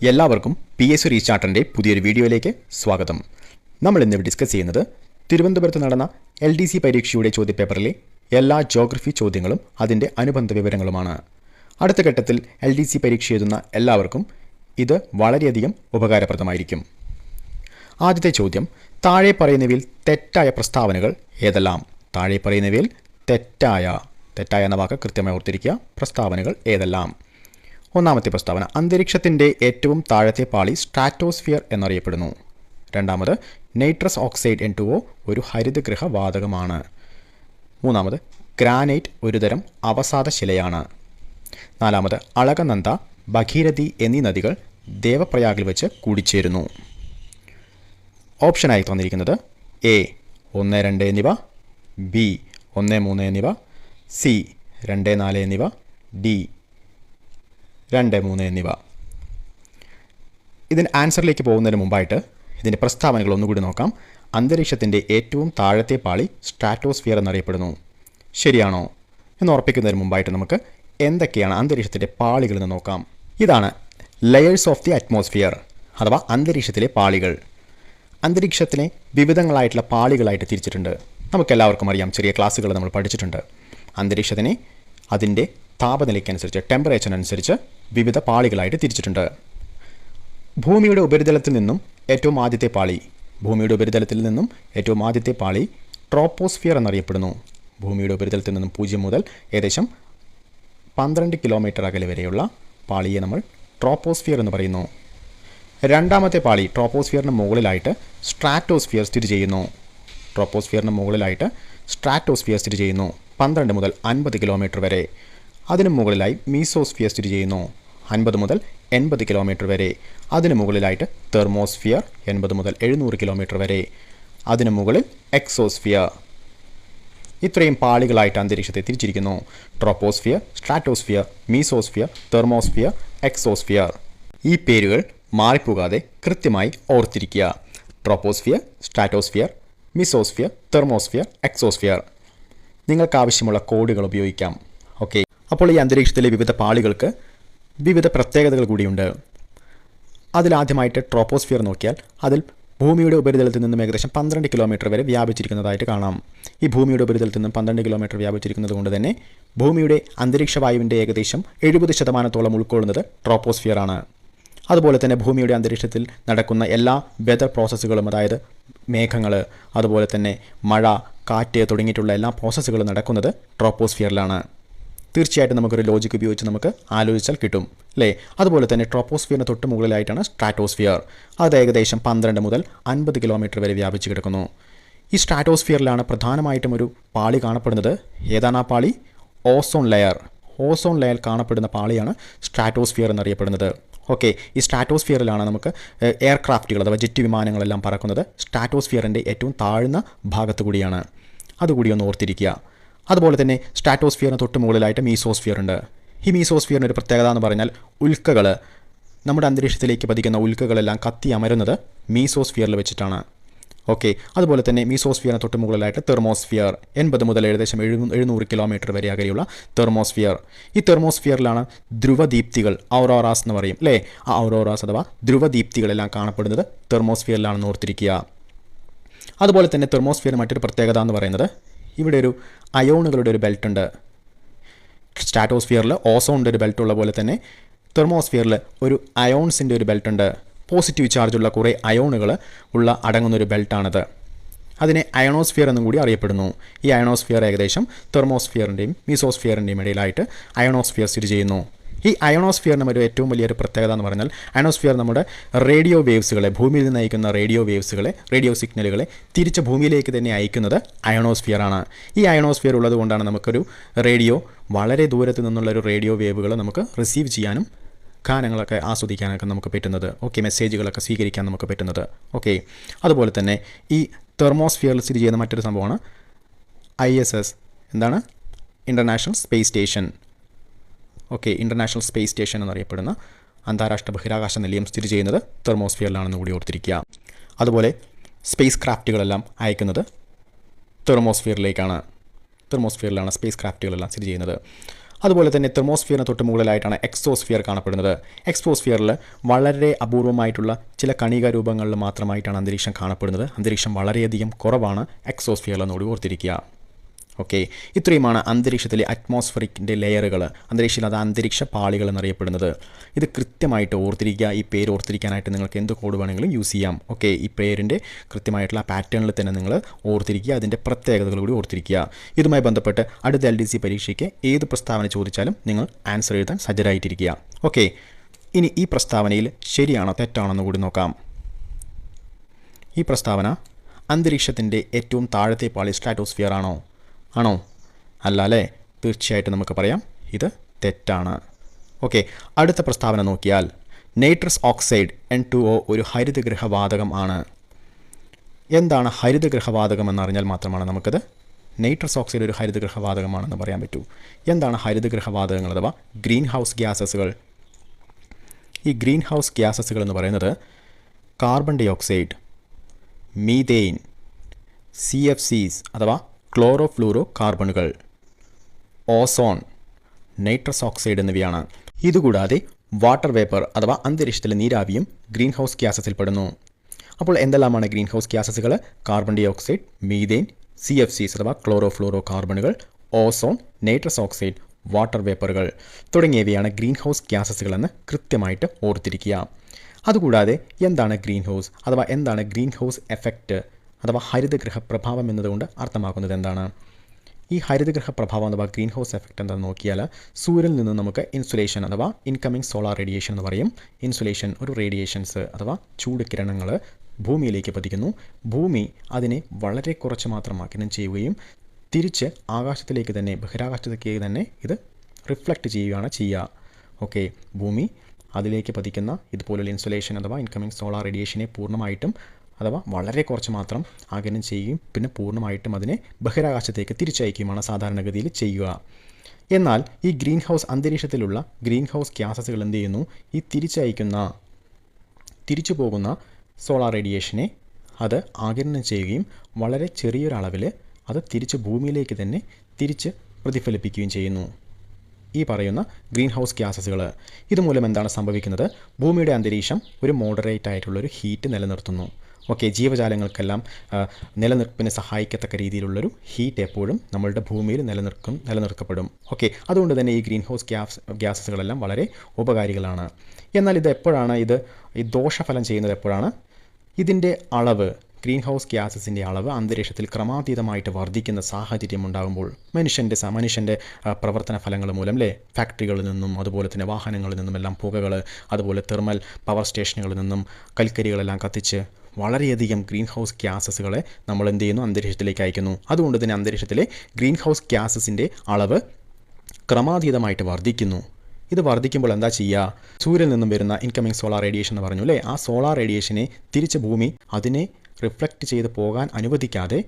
എല്ലാവർക്കും PSC റീചാർട്ടിൻ്റെ പുതിയൊരു വീഡിയോയിലേക്ക് സ്വാഗതം. നമ്മൾ ഇന്നിവിടെ ഡിസ്കസ് ചെയ്യുന്നത് തിരുവനന്തപുരത്ത് നടന്ന LDC പരീക്ഷയുടെ ചോദ്യപേപ്പറിലെ എല്ലാ ജോഗ്രഫി ചോദ്യങ്ങളും അതിൻ്റെ അനുബന്ധ വിവരങ്ങളുമാണ്. അടുത്ത ഘട്ടത്തിൽ LDC പരീക്ഷ എഴുതുന്ന എല്ലാവർക്കും ഇത് വളരെയധികം ഉപകാരപ്രദമായിരിക്കും. ആദ്യത്തെ ചോദ്യം, താഴെ പറയുന്നവയിൽ തെറ്റായ പ്രസ്താവനകൾ ഏതെല്ലാം? താഴെ പറയുന്നവയിൽ തെറ്റായ എന്ന വാക്ക് കൃത്യമായി ഓർത്തിരിക്കുക. പ്രസ്താവനകൾ ഏതെല്ലാം? ഒന്നാമത്തെ പ്രസ്താവന, അന്തരീക്ഷത്തിൻ്റെ ഏറ്റവും താഴത്തെ പാളി സ്ട്രാറ്റോസ്ഫിയർ എന്നറിയപ്പെടുന്നു. രണ്ടാമത്, നൈട്രസ് ഓക്സൈഡ് N2O ഒരു ഹരിതഗൃഹ വാതകമാണ്. മൂന്നാമത്, ഗ്രാനൈറ്റ് ഒരുതരം അവസാദ ശിലയാണ്. നാലാമത്, അളകനന്ദ, ഭഗീരഥി എന്നീ നദികൾ ദേവപ്രയാഗിൽ വെച്ച് കൂടിച്ചേരുന്നു. ഓപ്ഷനായി തന്നിരിക്കുന്നത് A 1, 2 എന്നിവ, B 1, 3 എന്നിവ, C 2, 4 എന്നിവ, D 2, 3 എന്നിവ. ഇതിന് ആൻസറിലേക്ക് പോകുന്നതിന് മുമ്പായിട്ട് ഇതിൻ്റെ പ്രസ്താവനകൾ ഒന്നുകൂടി നോക്കാം. അന്തരീക്ഷത്തിൻ്റെ ഏറ്റവും താഴത്തെ പാളി സ്ട്രാറ്റോസ്ഫിയർ എന്നറിയപ്പെടുന്നു. ശരിയാണോ എന്ന് ഉറപ്പിക്കുന്നതിന് മുമ്പായിട്ട് നമുക്ക് എന്തൊക്കെയാണ് അന്തരീക്ഷത്തിൻ്റെ പാളികൾ എന്ന് നോക്കാം. ഇതാണ് ലെയേഴ്സ് ഓഫ് ദി അറ്റ്മോസ്ഫിയർ അഥവാ അന്തരീക്ഷത്തിലെ പാളികൾ. അന്തരീക്ഷത്തിനെ വിവിധങ്ങളായിട്ടുള്ള പാളികളായിട്ട് തിരിച്ചിട്ടുണ്ട്. നമുക്കെല്ലാവർക്കും അറിയാം, ചെറിയ ക്ലാസ്സുകൾ നമ്മൾ പഠിച്ചിട്ടുണ്ട്. അന്തരീക്ഷത്തിനെ അതിൻ്റെ താപനിലയ്ക്കനുസരിച്ച്, ടെമ്പറേച്ചറിനനുസരിച്ച് വിവിധ പാളികളായിട്ട് തിരിച്ചിട്ടുണ്ട്. ഭൂമിയുടെ ഉപരിതലത്തിൽ നിന്നും ഏറ്റവും ആദ്യത്തെ പാളി ട്രോപ്പോസ്ഫിയർ എന്നറിയപ്പെടുന്നു. ഭൂമിയുടെ ഉപരിതലത്തിൽ നിന്നും 0 മുതൽ ഏകദേശം 12 കിലോമീറ്റർ അകലെ വരെയുള്ള പാളിയെ നമ്മൾ ട്രോപ്പോസ്ഫിയർ എന്ന് പറയുന്നു. രണ്ടാമത്തെ പാളി ട്രോപ്പോസ്ഫിയറിന് മുകളിലായിട്ട് സ്ട്രാറ്റോസ്ഫിയർ സ്ഥിതി ചെയ്യുന്നു. 12 മുതൽ 50 കിലോമീറ്റർ വരെ. അതിനു മുകളിലായി മീസോസ്ഫിയർ സ്ഥിതി ചെയ്യുന്നു. 50 മുതൽ 80 കിലോമീറ്റർ വരെ. അതിനു മുകളിലായിട്ട് തെർമോസ്ഫിയർ 80 മുതൽ 700 കിലോമീറ്റർ വരെ. അതിനു മുകളിൽ എക്സോസ്ഫിയർ. ഇത്രയും പാളികളായിട്ട് അന്തരീക്ഷത്തെ തിരിച്ചിരിക്കുന്നു. Troposphere, stratosphere, mesosphere, thermosphere, exosphere. ഈ പേരുകൾ മാറിപ്പോകാതെ കൃത്യമായി ഓർത്തിരിക്കുക. Troposphere, stratosphere, mesosphere, thermosphere, exosphere. നിങ്ങൾക്ക് ആവശ്യമുള്ള കോഡുകൾ ഉപയോഗിക്കാം. ഓക്കെ, അപ്പോൾ ഈ അന്തരീക്ഷത്തിലെ വിവിധ പാളികൾക്ക് വിവിധ പ്രത്യേകതകൾ കൂടിയുണ്ട്. അതിലാദ്യമായിട്ട് ട്രോപ്പോസ്ഫിയർ നോക്കിയാൽ അതിൽ ഭൂമിയുടെ ഉപരിതലത്തിൽ നിന്നും ഏകദേശം 12 കിലോമീറ്റർ വരെ വ്യാപിച്ചിരിക്കുന്നതായിട്ട് കാണാം. ഈ ഭൂമിയുടെ ഉപരിതലത്തിൽ നിന്നും 12 കിലോമീറ്റർ വ്യാപിച്ചിരിക്കുന്നത് കൊണ്ട് തന്നെ ഭൂമിയുടെ അന്തരീക്ഷ വായുവിൻ്റെ ഏകദേശം 70% ഉൾക്കൊള്ളുന്നത് ട്രോപ്പോസ്ഫിയറാണ്. അതുപോലെ തന്നെ ഭൂമിയുടെ അന്തരീക്ഷത്തിൽ നടക്കുന്ന എല്ലാ വെതർ പ്രോസസ്സുകളും, അതായത് മേഘങ്ങൾ, അതുപോലെ തന്നെ മഴ, കാറ്റ് തുടങ്ങിയിട്ടുള്ള എല്ലാ പ്രോസസ്സുകളും നടക്കുന്നത് ട്രോപ്പോസ്ഫിയറിലാണ്. തീർച്ചയായിട്ടും നമുക്കൊരു ലോജിക്ക് ഉപയോഗിച്ച് നമുക്ക് ആലോചിച്ചാൽ കിട്ടും അല്ലേ. അതുപോലെ തന്നെ ട്രോപ്പോസ്ഫിയറിന് തൊട്ട് മുകളിലായിട്ടാണ് സ്ട്രാറ്റോസ്ഫിയർ. അത് ഏകദേശം 12 മുതൽ 50 കിലോമീറ്റർ വരെ വ്യാപിച്ച് കിടക്കുന്നു. ഈ സ്ട്രാറ്റോസ്ഫിയറിലാണ് പ്രധാനമായിട്ടും ഒരു പാളി കാണപ്പെടുന്നത്. ഏതാണ് ആ പാളി? ഓസോൺ ലെയർ കാണപ്പെടുന്ന പാളിയാണ് സ്ട്രാറ്റോസ്ഫിയർ എന്നറിയപ്പെടുന്നത്. ഓക്കെ, ഈ സ്ട്രാറ്റോസ്ഫിയറിലാണ് നമുക്ക് എയർക്രാഫ്റ്റുകൾ അഥവാ ജെറ്റ് വിമാനങ്ങളെല്ലാം പറക്കുന്നത്. സ്ട്രാറ്റോസ്ഫിയറിൻ്റെ ഏറ്റവും താഴ്ന്ന ഭാഗത്തു കൂടിയാണ്. അതുകൂടി ഒന്ന് ഓർത്തിരിക്കുക. അതുപോലെ തന്നെ സ്ട്രാറ്റോസ്ഫിയറിന് തൊട്ട് മുകളിലായിട്ട് മീസോസ്ഫിയർ ഉണ്ട്. ഈ മീസോസ്ഫിയറിന് ഒരു പ്രത്യേകത എന്ന് പറഞ്ഞാൽ ഉൽക്കകൾ, നമ്മുടെ അന്തരീക്ഷത്തിലേക്ക് പതിക്കുന്ന ഉൽക്കകളെല്ലാം കത്തി അമരുന്നത് മീസോസ്ഫിയറിൽ വെച്ചിട്ടാണ്. ഓക്കെ, അതുപോലെ തന്നെ മീസോസ്ഫിയറിന് തൊട്ട് മുകളിലായിട്ട് തെർമോസ്ഫിയർ 80 മുതൽ ഏകദേശം 700 കിലോമീറ്റർ വരെ അകലെയുള്ള തെർമോസ്ഫിയർ. ഈ തെർമോസ്ഫിയറിലാണ് ധ്രുവദീപ്തികൾ, ഔറോറാസ് എന്ന് പറയും അല്ലേ. ആ ഔറോറാസ് അഥവാ ധ്രുവദീപ്തികളെല്ലാം കാണപ്പെടുന്നത് തെർമോസ്ഫിയറിലാണെന്ന് ഓർത്തിരിക്കുക. അതുപോലെ തന്നെ തെർമോസ്ഫിയറിന് മറ്റൊരു പ്രത്യേകത എന്ന് പറയുന്നത് ഇവിടെ ഒരു അയോണുകളുടെ ഒരു ബെൽറ്റ് ഉണ്ട്. സ്ട്രാറ്റോസ്ഫിയറിൽ ഓസോണിൻ്റെ ഒരു ബെൽറ്റ് ഉള്ള പോലെ തന്നെ തെർമോസ്ഫിയറിൽ ഒരു അയോൺസിൻ്റെ ഒരു ബെൽറ്റ് ഉണ്ട്. പോസിറ്റീവ് ചാർജുള്ള കുറേ അയോണുകൾ അടങ്ങുന്നൊരു ബെൽറ്റാണത്. അതിനെ അയണോസ്ഫിയർ എന്നും കൂടി അറിയപ്പെടുന്നു. ഈ അയണോസ്ഫിയർ ഏകദേശം തെർമോസ്ഫിയറിൻ്റെയും മീസോസ്ഫിയറിൻ്റെയും ഇടയിലായിട്ട് അയണോസ്ഫിയർ സ്ഥിതി ചെയ്യുന്നു. ഈ അയണോസ്ഫിയറിന് ഒരു ഏറ്റവും വലിയൊരു പ്രത്യേകത എന്ന് പറഞ്ഞാൽ അയണോസ്ഫിയർ നമ്മുടെ റേഡിയോ വേവ്സുകളെ, ഭൂമിയിൽ നിന്ന് അയക്കുന്ന റേഡിയോ സിഗ്നലുകളെ തിരിച്ച് ഭൂമിയിലേക്ക് തന്നെ അയക്കുന്നത് അയണോസ്ഫിയറാണ്. ഈ അയണോസ്ഫിയർ ഉള്ളത് കൊണ്ടാണ് നമുക്കൊരു റേഡിയോ, വളരെ ദൂരത്ത് നിന്നുള്ളൊരു റേഡിയോ വേവുകൾ നമുക്ക് റിസീവ് ചെയ്യാനും ഗാനങ്ങളൊക്കെ ആസ്വദിക്കാനൊക്കെ നമുക്ക് പറ്റുന്നത്. ഓക്കെ, മെസ്സേജുകളൊക്കെ സ്വീകരിക്കാൻ നമുക്ക് പറ്റുന്നത്. ഓക്കെ, അതുപോലെ തന്നെ ഈ തെർമോസ്ഫിയറിൽ സ്ഥിതി ചെയ്യുന്ന മറ്റൊരു സംഭവമാണ് ISS. എന്താണ്? International space station. Okay, international space station എന്നറിയപ്പെടുന്ന അന്താരാഷ്ട്ര ബഹിരാകാശ നിലയം സ്ഥിതി ചെയ്യുന്നത് തെർമോസ്ഫിയറിലാണെന്ന് കൂടി ഓർത്തിരിക്കുക. അതുപോലെ സ്പേസ് ക്രാഫ്റ്റുകളെല്ലാം അയക്കുന്നത് തെർമോസ്ഫിയറിലാണ് സ്പേസ് ക്രാഫ്റ്റുകളെല്ലാം സ്ഥിതി ചെയ്യുന്നത്. അതുപോലെ തന്നെ തെർമോസ്ഫിയറിന് തൊട്ട് മുകളിലായിട്ടാണ് എക്സോസ്ഫിയർ കാണപ്പെടുന്നത്. എക്സോസ്ഫിയറിൽ വളരെ അപൂർവമായിട്ടുള്ള ചില കണിക രൂപങ്ങളിൽ മാത്രമായിട്ടാണ് അന്തരീക്ഷം കാണപ്പെടുന്നത്. അന്തരീക്ഷം വളരെയധികം കുറവാണ് എക്സോസ്ഫിയറിലെന്നോട് ഓർത്തിരിക്കുക. ഓക്കെ, ഇത്രയുമാണ് അന്തരീക്ഷത്തിലെ അറ്റ്മോസ്ഫറിക്കിൻ്റെ ലെയറുകൾ, അത് അന്തരീക്ഷ പാളികൾ എന്നറിയപ്പെടുന്നത്. ഇത് കൃത്യമായിട്ട് ഓർത്തിരിക്കുക. ഈ പേര് ഓർത്തിരിക്കാനായിട്ട് നിങ്ങൾക്ക് എന്ത് കോഡ് വേണമെങ്കിലും യൂസ് ചെയ്യാം. ഓക്കെ, ഈ പേരിൻ്റെ കൃത്യമായിട്ടുള്ള പാറ്റേണിൽ തന്നെ നിങ്ങൾ ഓർത്തിരിക്കുക, അതിൻ്റെ പ്രത്യേകതകൾ കൂടി ഓർത്തിരിക്കുക. ഇതുമായി ബന്ധപ്പെട്ട് അടുത്ത LDC പരീക്ഷയ്ക്ക് ഏത് പ്രസ്താവന ചോദിച്ചാലും നിങ്ങൾ ആൻസർ എഴുതാൻ സജ്ജരായിട്ടിരിക്കുക. ഓക്കെ, ഇനി ഈ പ്രസ്താവനയിൽ ശരിയാണോ തെറ്റാണോ എന്ന് കൂടി നോക്കാം. ഈ പ്രസ്താവന അന്തരീക്ഷത്തിൻ്റെ ഏറ്റവും താഴത്തെ പാളി സ്ട്രാറ്റോസ്ഫിയർ ആണോ? അല്ല അല്ലേ? തീർച്ചയായിട്ടും നമുക്ക് പറയാം ഇത് തെറ്റാണ്. ഓക്കെ, അടുത്ത പ്രസ്താവന നോക്കിയാൽ നൈട്രസ് ഓക്സൈഡ് N2O ഒരു ഹരിതഗൃഹവാതകം ആണ്. എന്താണ് ഹരിതഗൃഹവാതകം എന്നറിഞ്ഞാൽ മാത്രമാണ് നമുക്കത് നൈട്രസ് ഓക്സൈഡ് ഒരു ഹരിതഗൃഹവാതകമാണെന്ന് പറയാൻ പറ്റൂ. എന്താണ് ഹരിതഗൃഹവാതകങ്ങൾ അഥവാ ഗ്രീൻ ഹൗസ് ഗ്യാസസുകൾ? ഈ ഗ്രീൻ ഹൗസ് ഗ്യാസസുകൾ എന്ന് പറയുന്നത് carbon dioxide, methane, CFCs അഥവാ ക്ലോറോ ഫ്ലൂറോ കാർബണുകൾ, ഓസോൺ, നൈട്രസ് ഓക്സൈഡ് എന്നിവയാണ്. ഇതുകൂടാതെ വാട്ടർ വേപ്പർ അഥവാ അന്തരീക്ഷത്തിലെ നീരാവിയും ഗ്രീൻ ഹൗസ് ഗ്യാസസിൽ പെടുന്നു. അപ്പോൾ എന്തെല്ലാമാണ് ഗ്രീൻ ഹൗസ് ഗ്യാസസുകൾ? Carbon dioxide, methane, CFCs അഥവാ ക്ലോറോ ഫ്ലൂറോ കാർബണുകൾ, ഓസോൺ, നൈട്രസ് ഓക്സൈഡ്, വാട്ടർ വേപ്പറുകൾ തുടങ്ങിയവയാണ് ഗ്രീൻ ഹൗസ് ഗ്യാസസുകൾ എന്ന് കൃത്യമായിട്ട് ഓർത്തിരിക്കുക. അതുകൂടാതെ എന്താണ് ഗ്രീൻ ഹൗസ് അഥവാ എന്താണ് ഗ്രീൻ ഹൗസ് എഫക്റ്റ് അഥവാ ഹരിതഗൃഹ പ്രഭാവം എന്നതുകൊണ്ട് അർത്ഥമാക്കുന്നത് എന്താണ്? ഈ ഹരിതഗൃഹ പ്രഭാവം അഥവാ ഗ്രീൻ ഹൗസ് എഫക്റ്റ് എന്താണെന്ന് നോക്കിയാൽ സൂര്യനിൽ നിന്ന് നമുക്ക് ഇൻസുലേഷൻ അഥവാ ഇൻകമിംഗ് സോളാർ റേഡിയേഷൻ എന്ന് പറയും. ഇൻസുലേഷൻ ഒരു റേഡിയേഷൻസ് അഥവാ ചൂട് കിരണങ്ങൾ ഭൂമിയിലേക്ക് പതിക്കുന്നു. ഭൂമി അതിനെ വളരെ കുറച്ച് മാത്രം ആഗിരണം ചെയ്യുകയും തിരിച്ച് ആകാശത്തിലേക്ക് തന്നെ ബഹിരാകാശത്തേക്ക് തന്നെ ഇത് റിഫ്ലക്റ്റ് ചെയ്യുകയാണ് ചെയ്യുക. ഓക്കെ, ഭൂമി അതിലേക്ക് പതിക്കുന്ന ഇതുപോലുള്ള ഇൻസുലേഷൻ അഥവാ ഇൻകമിംഗ് സോളാർ റേഡിയേഷനെ പൂർണ്ണമായിട്ടും അഥവാ വളരെ കുറച്ച് മാത്രം ആഗിരണം ചെയ്യുകയും പിന്നെ പൂർണ്ണമായിട്ടും അതിനെ ബഹിരാകാശത്തേക്ക് തിരിച്ചയക്കുകയുമാണ് സാധാരണഗതിയിൽ ചെയ്യുക. എന്നാൽ ഈ ഗ്രീൻ ഹൗസ് അന്തരീക്ഷത്തിലുള്ള ഗ്രീൻ ഹൗസ് ഗ്യാസസുകൾ എന്ത് ചെയ്യുന്നു? ഈ തിരിച്ചു പോകുന്ന സോളാർ റേഡിയേഷനെ അത് ആഗിരണം ചെയ്യുകയും വളരെ ചെറിയൊരളവിൽ അത് തിരിച്ച് ഭൂമിയിലേക്ക് തന്നെ തിരിച്ച് പ്രതിഫലിപ്പിക്കുകയും ചെയ്യുന്നു. ഈ പറയുന്ന ഗ്രീൻ ഹൗസ് ഗ്യാസസുകൾ ഇതുമൂലം എന്താണ് സംഭവിക്കുന്നത്? ഭൂമിയുടെ അന്തരീക്ഷം ഒരു മോഡറേറ്റ് ആയിട്ടുള്ളൊരു ഹീറ്റ് നിലനിർത്തുന്നു. ഓക്കെ, ജീവജാലങ്ങൾക്കെല്ലാം നിലനിൽപ്പിന് സഹായിക്കത്തക്ക രീതിയിലുള്ളൊരു ഹീറ്റ് എപ്പോഴും നമ്മളുടെ ഭൂമിയിൽ നിലനിർത്തപ്പെടും. ഓക്കെ, അതുകൊണ്ട് തന്നെ ഈ ഗ്രീൻ ഹൗസ് ഗ്യാസസുകളെല്ലാം വളരെ ഉപകാരികളാണ്. എന്നാൽ ഇത് എപ്പോഴാണ് ഈ ദോഷഫലം ചെയ്യുന്നത്? എപ്പോഴാണ് ഇതിൻ്റെ അളവ്, ഗ്രീൻ ഹൗസ് ഗ്യാസസിൻ്റെ അളവ് അന്തരീക്ഷത്തിൽ ക്രമാതീതമായിട്ട് വർദ്ധിക്കുന്ന സാഹചര്യം ഉണ്ടാകുമ്പോൾ മനുഷ്യൻ്റെ പ്രവർത്തന ഫലങ്ങൾ മൂലം ഫാക്ടറികളിൽ നിന്നും അതുപോലെ തന്നെ വാഹനങ്ങളിൽ നിന്നും എല്ലാം പുകകൾ, അതുപോലെ തെർമൽ പവർ സ്റ്റേഷനുകളിൽ നിന്നും കൽക്കരികളെല്ലാം കത്തിച്ച് വളരെയധികം ഗ്രീൻ ഹൗസ് ഗ്യാസസുകളെ നമ്മൾ എന്ത് ചെയ്യുന്നു? അന്തരീക്ഷത്തിലേക്ക് അയക്കുന്നു. അതുകൊണ്ട് തന്നെ അന്തരീക്ഷത്തിലെ ഗ്രീൻ ഹൗസ് ഗ്യാസസിൻ്റെ അളവ് ക്രമാതീതമായിട്ട് വർദ്ധിക്കുന്നു. ഇത് വർദ്ധിക്കുമ്പോൾ എന്താ ചെയ്യുക? സൂര്യനിൽ നിന്നും വരുന്ന ഇൻകമിംഗ് സോളാർ റേഡിയേഷൻ എന്ന് പറഞ്ഞു ആ സോളാർ റേഡിയേഷനെ തിരിച്ച് ഭൂമി അതിനെ റിഫ്ലക്റ്റ് ചെയ്ത് പോകാൻ അനുവദിക്കാതെ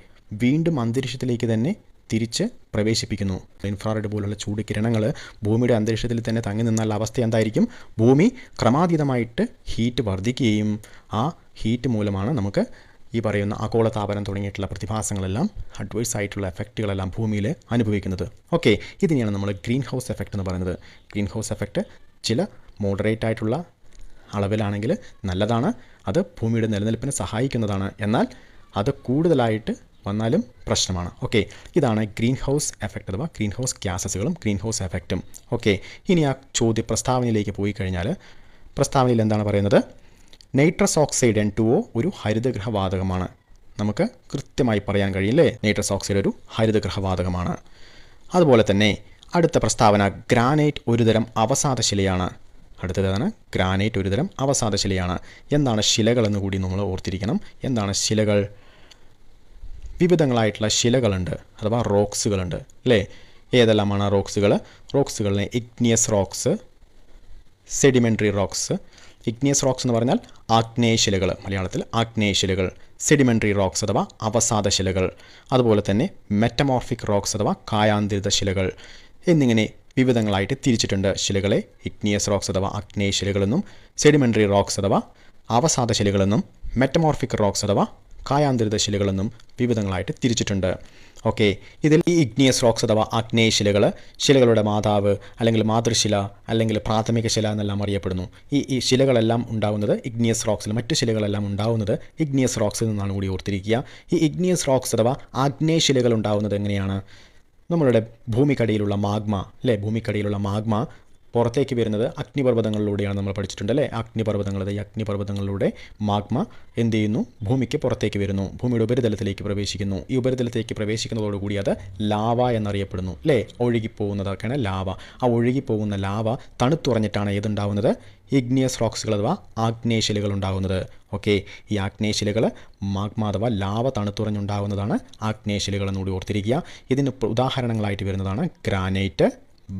വീണ്ടും അന്തരീക്ഷത്തിലേക്ക് തന്നെ തിരിച്ച് പ്രവേശിപ്പിക്കുന്നു. ഇൻഫ്രാറെഡ് പോലുള്ള ചൂട് കിരണങ്ങൾ ഭൂമിയുടെ അന്തരീക്ഷത്തിൽ തന്നെ തങ്ങി നിന്നുള്ള അവസ്ഥ എന്തായിരിക്കും? ഭൂമി ക്രമാതീതമായിട്ട് ഹീറ്റ് വർദ്ധിക്കുകയും ആ ഹീറ്റ് മൂലമാണ് നമുക്ക് ഈ പറയുന്ന ആഗോളതാപനം തുടങ്ങിയിട്ടുള്ള പ്രതിഭാസങ്ങളെല്ലാം അഡ്വേഴ്സ് ആയിട്ടുള്ള എഫക്റ്റുകളെല്ലാം ഭൂമിയിൽ അനുഭവിക്കുന്നത്. ഓക്കെ, ഇതിനെയാണ് നമ്മൾ ഗ്രീൻ ഹൗസ് എഫക്റ്റ് എന്ന് പറയുന്നത്. ഗ്രീൻ ഹൗസ് എഫക്റ്റ് ചില മോഡറേറ്റ് ആയിട്ടുള്ള അളവിലാണെങ്കിൽ നല്ലതാണ്, അത് ഭൂമിയുടെ നിലനിൽപ്പിന് സഹായിക്കുന്നതാണ്. എന്നാൽ അത് കൂടുതലായിട്ട് വന്നാലും പ്രശ്നമാണ്. ഓക്കെ, ഇതാണ് ഗ്രീൻ ഹൗസ് എഫക്റ്റ് അഥവാ ഗ്രീൻ ഹൗസ് ഗ്യാസസുകളും ഗ്രീൻ ഹൗസ് എഫക്റ്റും. ഓക്കെ, ഇനി ആ പ്രസ്താവനയിലേക്ക് പോയി കഴിഞ്ഞാൽ പ്രസ്താവനയിൽ എന്താണ് പറയുന്നത്? നൈട്രസ് ഓക്സൈഡ് N2O ഒരു ഹരിതഗൃഹവാതകമാണ്. നമുക്ക് കൃത്യമായി പറയാൻ കഴിയില്ലേ? നൈട്രസ് ഓക്സൈഡ് ഒരു ഹരിതഗൃഹവാതകമാണ്. അതുപോലെ തന്നെ അടുത്ത പ്രസ്താവന ഗ്രാനൈറ്റ് ഒരുതരം അവസാദശിലയാണ്. അടുത്തതാണ് ഗ്രാനൈറ്റ് ഒരുതരം അവസാദശിലയാണ്. എന്താണ് ശിലകളെന്ന് കൂടി നമ്മൾ ഓർത്തിരിക്കണം. എന്താണ് ശിലകൾ? വിവിധങ്ങളായിട്ടുള്ള ശിലകളുണ്ട് അഥവാ റോക്സുകളുണ്ട് അല്ലേ? ഏതെല്ലാമാണ് റോക്സുകൾ? റോക്സുകളിലെ igneous rocks, sedimentary rocks. Igneous rocks എന്ന് പറഞ്ഞാൽ ആഗ്നേയശിലകൾ, മലയാളത്തിൽ ആഗ്നേയശിലകൾ. സെഡിമെൻ്ററി റോക്സ് അഥവാ അവസാദശിലകൾ. അതുപോലെ തന്നെ മെറ്റമോർഫിക് റോക്സ് അഥവാ കായാന്തരിത ശിലകൾ എന്നിങ്ങനെ വിവിധങ്ങളായിട്ട് തിരിച്ചിട്ടുണ്ട് ശിലകളെ. ഇഗ്നിയസ് റോക്സ് അഥവാ ആഗ്നേയശിലകളെന്നും, സെഡിമെൻ്ററി റോക്സ് അഥവാ അവസാദശിലകളെന്നും, മെറ്റമോർഫിക് റോക്സ് അഥവാ കായാന്തരിത ശിലകളെന്നും വിവിധങ്ങളായിട്ട് തിരിച്ചിട്ടുണ്ട്. ഓക്കെ, ഇതിൽ ഈ ഇഗ്നിയസ് റോക്സ് അഥവാ ആഗ്നേയശിലകൾ ശിലകളുടെ മാതാവ് അല്ലെങ്കിൽ മാതൃശില അല്ലെങ്കിൽ പ്രാഥമിക ശില എന്നെല്ലാം അറിയപ്പെടുന്നു. ഈ ശിലകളെല്ലാം ഉണ്ടാകുന്നത് ഇഗ്നിയസ് റോക്സിൽ, മറ്റു ശിലകളെല്ലാം ഉണ്ടാകുന്നത് ഇഗ്നിയസ് റോക്സിൽ നിന്നാണ് കൂടി ഓർത്തിരിക്കുക. ഈ ഇഗ്നിയസ് റോക്സ് അഥവാ ആഗ്നേയശിലകൾ ഉണ്ടാകുന്നത് എങ്ങനെയാണ്? നമ്മളുടെ ഭൂമിക്കടിയിലുള്ള മാഗ്മ അല്ലേ, ഭൂമിക്കടിയിലുള്ള മാഗ്മ പുറത്തേക്ക് വരുന്നത് അഗ്നിപർവ്വതങ്ങളിലൂടെയാണ് നമ്മൾ പഠിച്ചിട്ടുണ്ട് അല്ലേ. ഈ അഗ്നിപർവ്വതങ്ങളിലൂടെ മാഗ്മ എന്ത് ചെയ്യുന്നു? ഭൂമിക്ക് പുറത്തേക്ക് വരുന്നു, ഭൂമിയുടെ ഉപരിതലത്തിലേക്ക് പ്രവേശിക്കുന്നു. ഈ ഉപരിതലത്തിലേക്ക് പ്രവേശിക്കുന്നതോടുകൂടി അത് ലാവ എന്നറിയപ്പെടുന്നു അല്ലേ. ഒഴുകിപ്പോകുന്നതൊക്കെയാണ് ലാവ. ആ ഒഴുകിപ്പോകുന്ന ലാവ തണുത്തുറഞ്ഞിട്ടാണ് ഏതുണ്ടാവുന്നത്? ഇഗ്നിയസ് റോക്സുകൾ അഥവാ ആഗ്നേയശിലകൾ ഉണ്ടാകുന്നത്. ഓക്കെ, ഈ ആഗ്നേയശിലകൾ മാഗ്മ അഥവാ ലാവ തണുത്തുറഞ്ഞുണ്ടാകുന്നതാണ് ആഗ്നേയശിലകൾ എന്നുകൂടി ഓർത്തിരിക്കുക. ഇതിന് ഉദാഹരണങ്ങളായിട്ട് വരുന്നതാണ് ഗ്രാനൈറ്റ്,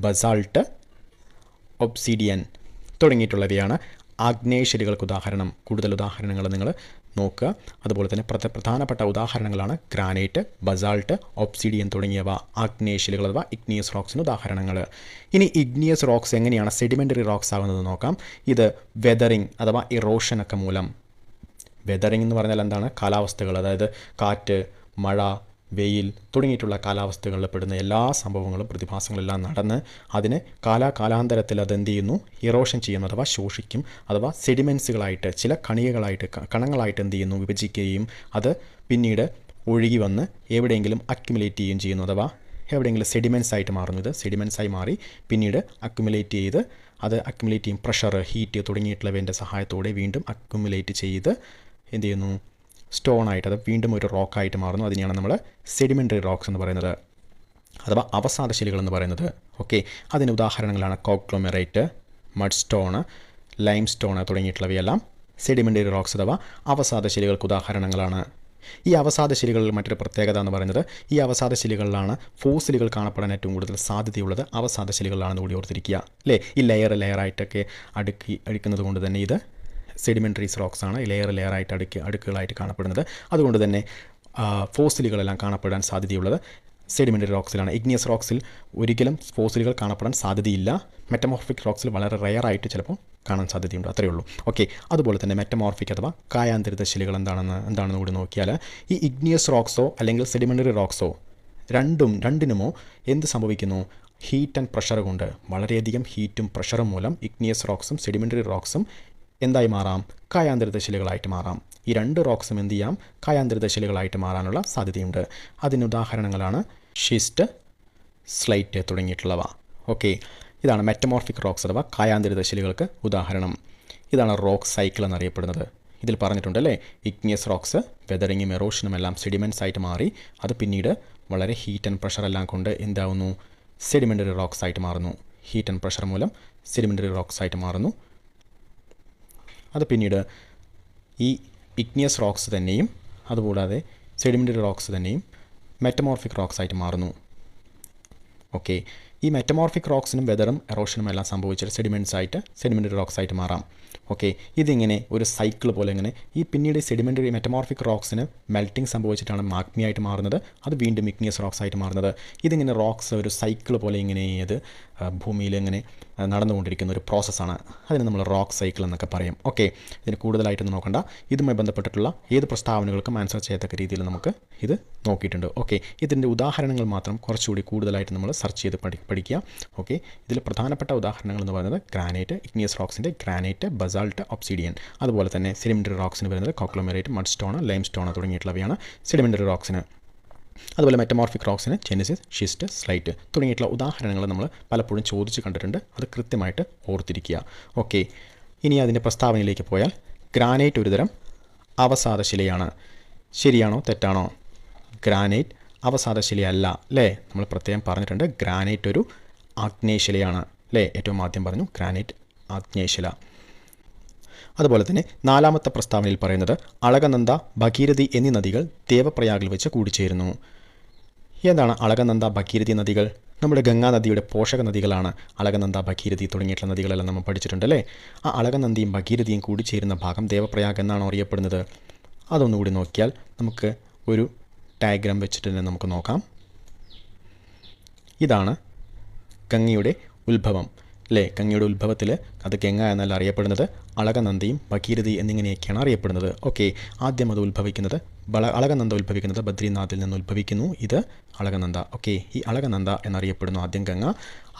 ബസാൾട്ട്, ഒബ്സിഡിയൻ തുടങ്ങിയിട്ടുള്ളവയാണ് ആഗ്നേയശിലകൾക്ക് ഉദാഹരണം. കൂടുതൽ ഉദാഹരണങ്ങൾ നിങ്ങൾ നോക്കുക. അതുപോലെ തന്നെ പ്രധാനപ്പെട്ട ഉദാഹരണങ്ങളാണ് ഗ്രാനൈറ്റ്, ബസാൾട്ട്, ഒബ്സിഡിയൻ തുടങ്ങിയവ ആഗ്നേയശിലകൾ അഥവാ ഇഗ്നിയസ് റോക്സിന് ഉദാഹരണങ്ങൾ. ഇനി ഇഗ്നിയസ് റോക്സ് എങ്ങനെയാണ് സെഡിമെൻ്ററി റോക്സ് ആകുന്നത് നോക്കാം. ഇത് വെതറിങ് അഥവാ ഇറോഷനൊക്കെ മൂലം, വെതറിങ് എന്ന് പറഞ്ഞാൽ എന്താണ്? കാലാവസ്ഥകൾ, അതായത് കാറ്റ്, മഴ, വെയിൽ തുടങ്ങിയിട്ടുള്ള കാലാവസ്ഥകളിൽ പെടുന്ന എല്ലാ സംഭവങ്ങളും പ്രതിഭാസങ്ങളെല്ലാം നടന്ന് അതിന് കാലാകാലാന്തരത്തിൽ അതെന്ത് ചെയ്യുന്നു? ഇറോഷൻ ചെയ്യുന്നു അഥവാ ശോഷിക്കും, അഥവാ സെഡിമെൻസുകളായിട്ട് ചില കണങ്ങളായിട്ട് എന്ത് ചെയ്യുന്നു? വിഭജിക്കുകയും അത് പിന്നീട് ഒഴുകി വന്ന് എവിടെയെങ്കിലും അക്യുമുലേറ്റ് ചെയ്യുകയും ചെയ്യുന്നു, അഥവാ എവിടെയെങ്കിലും സെഡിമെൻസ് ആയിട്ട് മാറുന്നു. ഇത് സെഡിമെൻസ് ആയി മാറി പിന്നീട് അക്യുമുലേറ്റ് ചെയ്ത് അത് അക്യുമുലേറ്റ് ചെയ്യും. പ്രഷർ, ഹീറ്റ് തുടങ്ങിയിട്ടുള്ളവൻ്റെ സഹായത്തോടെ വീണ്ടും അക്യുമുലേറ്റ് ചെയ്ത് എന്ത് ചെയ്യുന്നു? സ്റ്റോൺ ആയിട്ട് അത് വീണ്ടും ഒരു റോക്കായിട്ട് മാറുന്നു. അതിനെയാണ് നമ്മൾ സെഡിമെൻ്ററി റോക്സ് എന്ന് പറയുന്നത്, അഥവാ അവസാദശിലകൾ എന്ന് പറയുന്നത്. ഓക്കെ, അതിന് ഉദാഹരണങ്ങളാണ് conglomerate, mudstone, limestone തുടങ്ങിയിട്ടുള്ളവയെല്ലാം സെഡിമെൻ്ററി റോക്സ് അഥവാ അവസാദശിലകൾക്ക് ഉദാഹരണങ്ങളാണ്. ഈ അവസാദശിലകളിൽ മറ്റൊരു പ്രത്യേകത എന്ന് പറയുന്നത് ഈ അവസാദശിലകളിലാണ് ഫോസിലുകൾ കാണപ്പെടാൻ ഏറ്റവും കൂടുതൽ സാധ്യതയുള്ളത് അവസാദശിലകളിലാണെന്ന് കൂടി ഓർത്തിരിക്കുക അല്ലേ. ഈ ലെയറായിട്ടൊക്കെ അടുക്കുന്നത് കൊണ്ട് തന്നെ ഇത് സെഡിമെൻ്ററീസ് റോക്സ് ആണ്. ലെയറായിട്ട് അടുക്കുകളായിട്ട് കാണപ്പെടുന്നത്. അതുകൊണ്ട് തന്നെ ഫോസിലുകളെല്ലാം കാണപ്പെടാൻ സാധ്യതയുള്ളത് സെഡിമെൻ്ററി റോക്സിലാണ്. ഇഗ്നിയസ് റോക്സിൽ ഒരിക്കലും ഫോസിലുകൾ കാണപ്പെടാൻ സാധ്യതയില്ല. മെറ്റമോർഫിക് റോക്സിൽ വളരെ റെയറായിട്ട് ചിലപ്പോൾ കാണാൻ സാധ്യതയുണ്ട്, അത്രയേ ഉള്ളൂ. ഓക്കെ, അതുപോലെ തന്നെ മെറ്റമോർഫിക് അഥവാ കായാന്തരിത ശിലകൾ എന്താണെന്ന് കൂടി നോക്കിയാൽ ഈ ഇഗ്നിയസ് റോക്സോ അല്ലെങ്കിൽ സെഡിമെൻ്ററി റോക്സോ രണ്ടിനുമോ എന്ത് സംഭവിക്കുന്നു? ഹീറ്റ് ആൻഡ് പ്രഷർ കൊണ്ട്, വളരെയധികം ഹീറ്റും പ്രഷറും മൂലം ഇഗ്നിയസ് റോക്സും സെഡിമെൻ്ററി റോക്സും എന്തായി മാറാം? കായാന്തരിത ശിലകളായിട്ട് മാറാം. ഈ രണ്ട് റോക്സും എന്ത് ചെയ്യാം? കായാന്തരിത ശിലകളായിട്ട് മാറാനുള്ള സാധ്യതയുണ്ട്. അതിന് ഉദാഹരണങ്ങളാണ് ഷിസ്റ്റ്, സ്ലൈറ്റ് തുടങ്ങിയിട്ടുള്ളവ. ഓക്കെ, ഇതാണ് മെറ്റമോർഫിക് റോക്സ് അഥവാ കായാന്തരിത ശിലകൾക്ക് ഉദാഹരണം. ഇതാണ് റോക്ക് സൈക്കിൾ എന്നറിയപ്പെടുന്നത്. ഇതിൽ പറഞ്ഞിട്ടുണ്ടല്ലേ, ഇഗ്നിയസ് റോക്സ് വെതറിങ്ങും എറോഷനും എല്ലാം സെഡിമെൻസ് ആയിട്ട് മാറി അത് പിന്നീട് വളരെ ഹീറ്റ് ആൻഡ് പ്രഷർ എല്ലാം കൊണ്ട് എന്താവുന്നു? സെഡിമെൻ്ററി റോക്സ് ആയിട്ട് മാറുന്നു. ഹീറ്റ് ആൻഡ് പ്രഷർ മൂലം സെഡിമെൻ്ററി റോക്സ് ആയിട്ട് മാറുന്നു. അത് പിന്നീട് ഈ ഇഗ്നിയസ് റോക്സ് തന്നെയും അതുകൂടാതെ സെഡിമെൻ്ററി റോക്സ് തന്നെയും മെറ്റമോർഫിക് റോക്സ് ആയിട്ട് മാറുന്നു. ഓക്കെ, ഈ മെറ്റമോർഫിക് റോക്സിനും വെതറും എറോഷനും എല്ലാം സംഭവിച്ചിട്ട് സെഡിമെൻ്ററി റോക്സ് ആയിട്ട് മാറാം. ഓക്കെ, ഇതിങ്ങനെ ഒരു സൈക്കിൾ പോലെ ഇങ്ങനെ ഈ പിന്നീട് സെഡിമെൻ്ററി മെറ്റമോർഫിക് റോക്സിന് മെൽറ്റിംഗ് സംഭവിച്ചിട്ടാണ് മാഗ്മയായിട്ട് മാറുന്നത്. അത് വീണ്ടും ഇഗ്നിയസ് റോക്സ് ആയിട്ട് മാറുന്നത്. ഇതിങ്ങനെ റോക്സ് ഒരു സൈക്കിൾ പോലെ ഇങ്ങനെ ഇത് ഭൂമിയിൽ ഇങ്ങനെ നടന്നുകൊണ്ടിരിക്കുന്ന ഒരു പ്രോസസ്സാണ്. അതിന് നമ്മൾ റോക്ക് സൈക്കിൾ എന്നൊക്കെ പറയും. ഓക്കെ, ഇതിന് കൂടുതലായിട്ടൊന്നും നോക്കണ്ട. ഇതുമായി ബന്ധപ്പെട്ടിട്ടുള്ള ഏത് പ്രസ്താവനകൾക്കും ആൻസർ ചെയ്യത്തക്ക രീതിയിൽ നമുക്ക് ഇത് നോക്കിയിട്ടുണ്ട്. ഓക്കെ, ഇതിൻ്റെ ഉദാഹരണങ്ങൾ മാത്രം കുറച്ചുകൂടി കൂടുതലായിട്ട് നമ്മൾ സെർച്ച് ചെയ്ത് പഠിക്കുക. ഓക്കെ, ഇതിൽ പ്രധാനപ്പെട്ട ഉദാഹരണങ്ങൾ എന്ന് പറയുന്നത് ഗ്രാനൈറ്റ്, ഇഗ്നിയസ് റോക്സിൻ്റെ ഗ്രാനൈറ്റ്, ബസാൾട്ട്, ഒബ്സിഡിയൻ. അതുപോലെ തന്നെ സെഡിമെൻ്ററി റോക്സിന് വരുന്നത് conglomerate, mudstone, limestone തുടങ്ങിയിട്ടുള്ളവയാണ് സെഡിമെൻ്ററി റോക്സിന്. അതുപോലെ മെറ്റമോർഫിക് റോക്സിന് ജെനസിസ്, ഷിസ്റ്റ്, സ്ലൈറ്റ് തുടങ്ങിയിട്ടുള്ള ഉദാഹരണങ്ങൾ നമ്മൾ പലപ്പോഴും ചോദിച്ച് കണ്ടിട്ടുണ്ട്. അത് കൃത്യമായിട്ട് ഓർത്തിരിക്കുക. ഓക്കെ, ഇനി അതിൻ്റെ പ്രസ്താവനയിലേക്ക് പോയാൽ ഗ്രാനൈറ്റ് ഒരുതരം അവസാദശിലയാണ്. ശരിയാണോ തെറ്റാണോ? ഗ്രാനൈറ്റ് അവസാദശിലയല്ല അല്ലേ. നമ്മൾ പ്രത്യേകം പറഞ്ഞിട്ടുണ്ട് ഗ്രാനൈറ്റ് ഒരു ആഗ്നേയശിലയാണ് അല്ലേ. ഏറ്റവും ആദ്യം പറഞ്ഞു ഗ്രാനൈറ്റ് ആഗ്നേയശില. അതുപോലെ തന്നെ നാലാമത്തെ പ്രസ്താവനയിൽ പറയുന്നത് അളകനന്ദ, ഭഗീരഥി എന്നീ നദികൾ ദേവപ്രയാഗിൽ വെച്ച് കൂടിച്ചേരുന്നു. എന്താണ് അളകനന്ദ, ഭഗീരഥി നദികൾ? നമ്മുടെ ഗംഗാ നദിയുടെ പോഷക നദികളാണ് അളകനന്ദ, ഭഗീരഥി തുടങ്ങിയിട്ടുള്ള നദികളെല്ലാം നമ്മൾ പഠിച്ചിട്ടുണ്ടല്ലേ. ആ അളകനന്ദിയും ഭഗീരഥിയും കൂടിച്ചേരുന്ന ഭാഗം ദേവപ്രയാഗ് എന്നാണ് അറിയപ്പെടുന്നത്. അതൊന്നുകൂടി നോക്കിയാൽ നമുക്ക് ഒരു ഡയഗ്രാം വെച്ചിട്ട് തന്നെ നമുക്ക് നോക്കാം. ഇതാണ് ഗംഗയുടെ ഉത്ഭവം അല്ലേ. ഗംഗയുടെ ഉത്ഭവത്തിൽ അത് ഗംഗ എന്നല്ല അറിയപ്പെടുന്നത്, അളകനന്ദിയും ഭഗീരഥി എന്നിങ്ങനെയൊക്കെയാണ് അറിയപ്പെടുന്നത്. ഓക്കെ, ആദ്യം അത് ഉത്ഭവിക്കുന്നത് അളകനന്ദ ഉത്ഭവിക്കുന്നത് ബദ്രിനാഥിൽ നിന്ന് ഉത്ഭവിക്കുന്നു. ഇത് അളകനന്ദ. ഓക്കെ, ഈ അളകനന്ദ എന്നറിയപ്പെടുന്നു ആദ്യം ഗംഗ.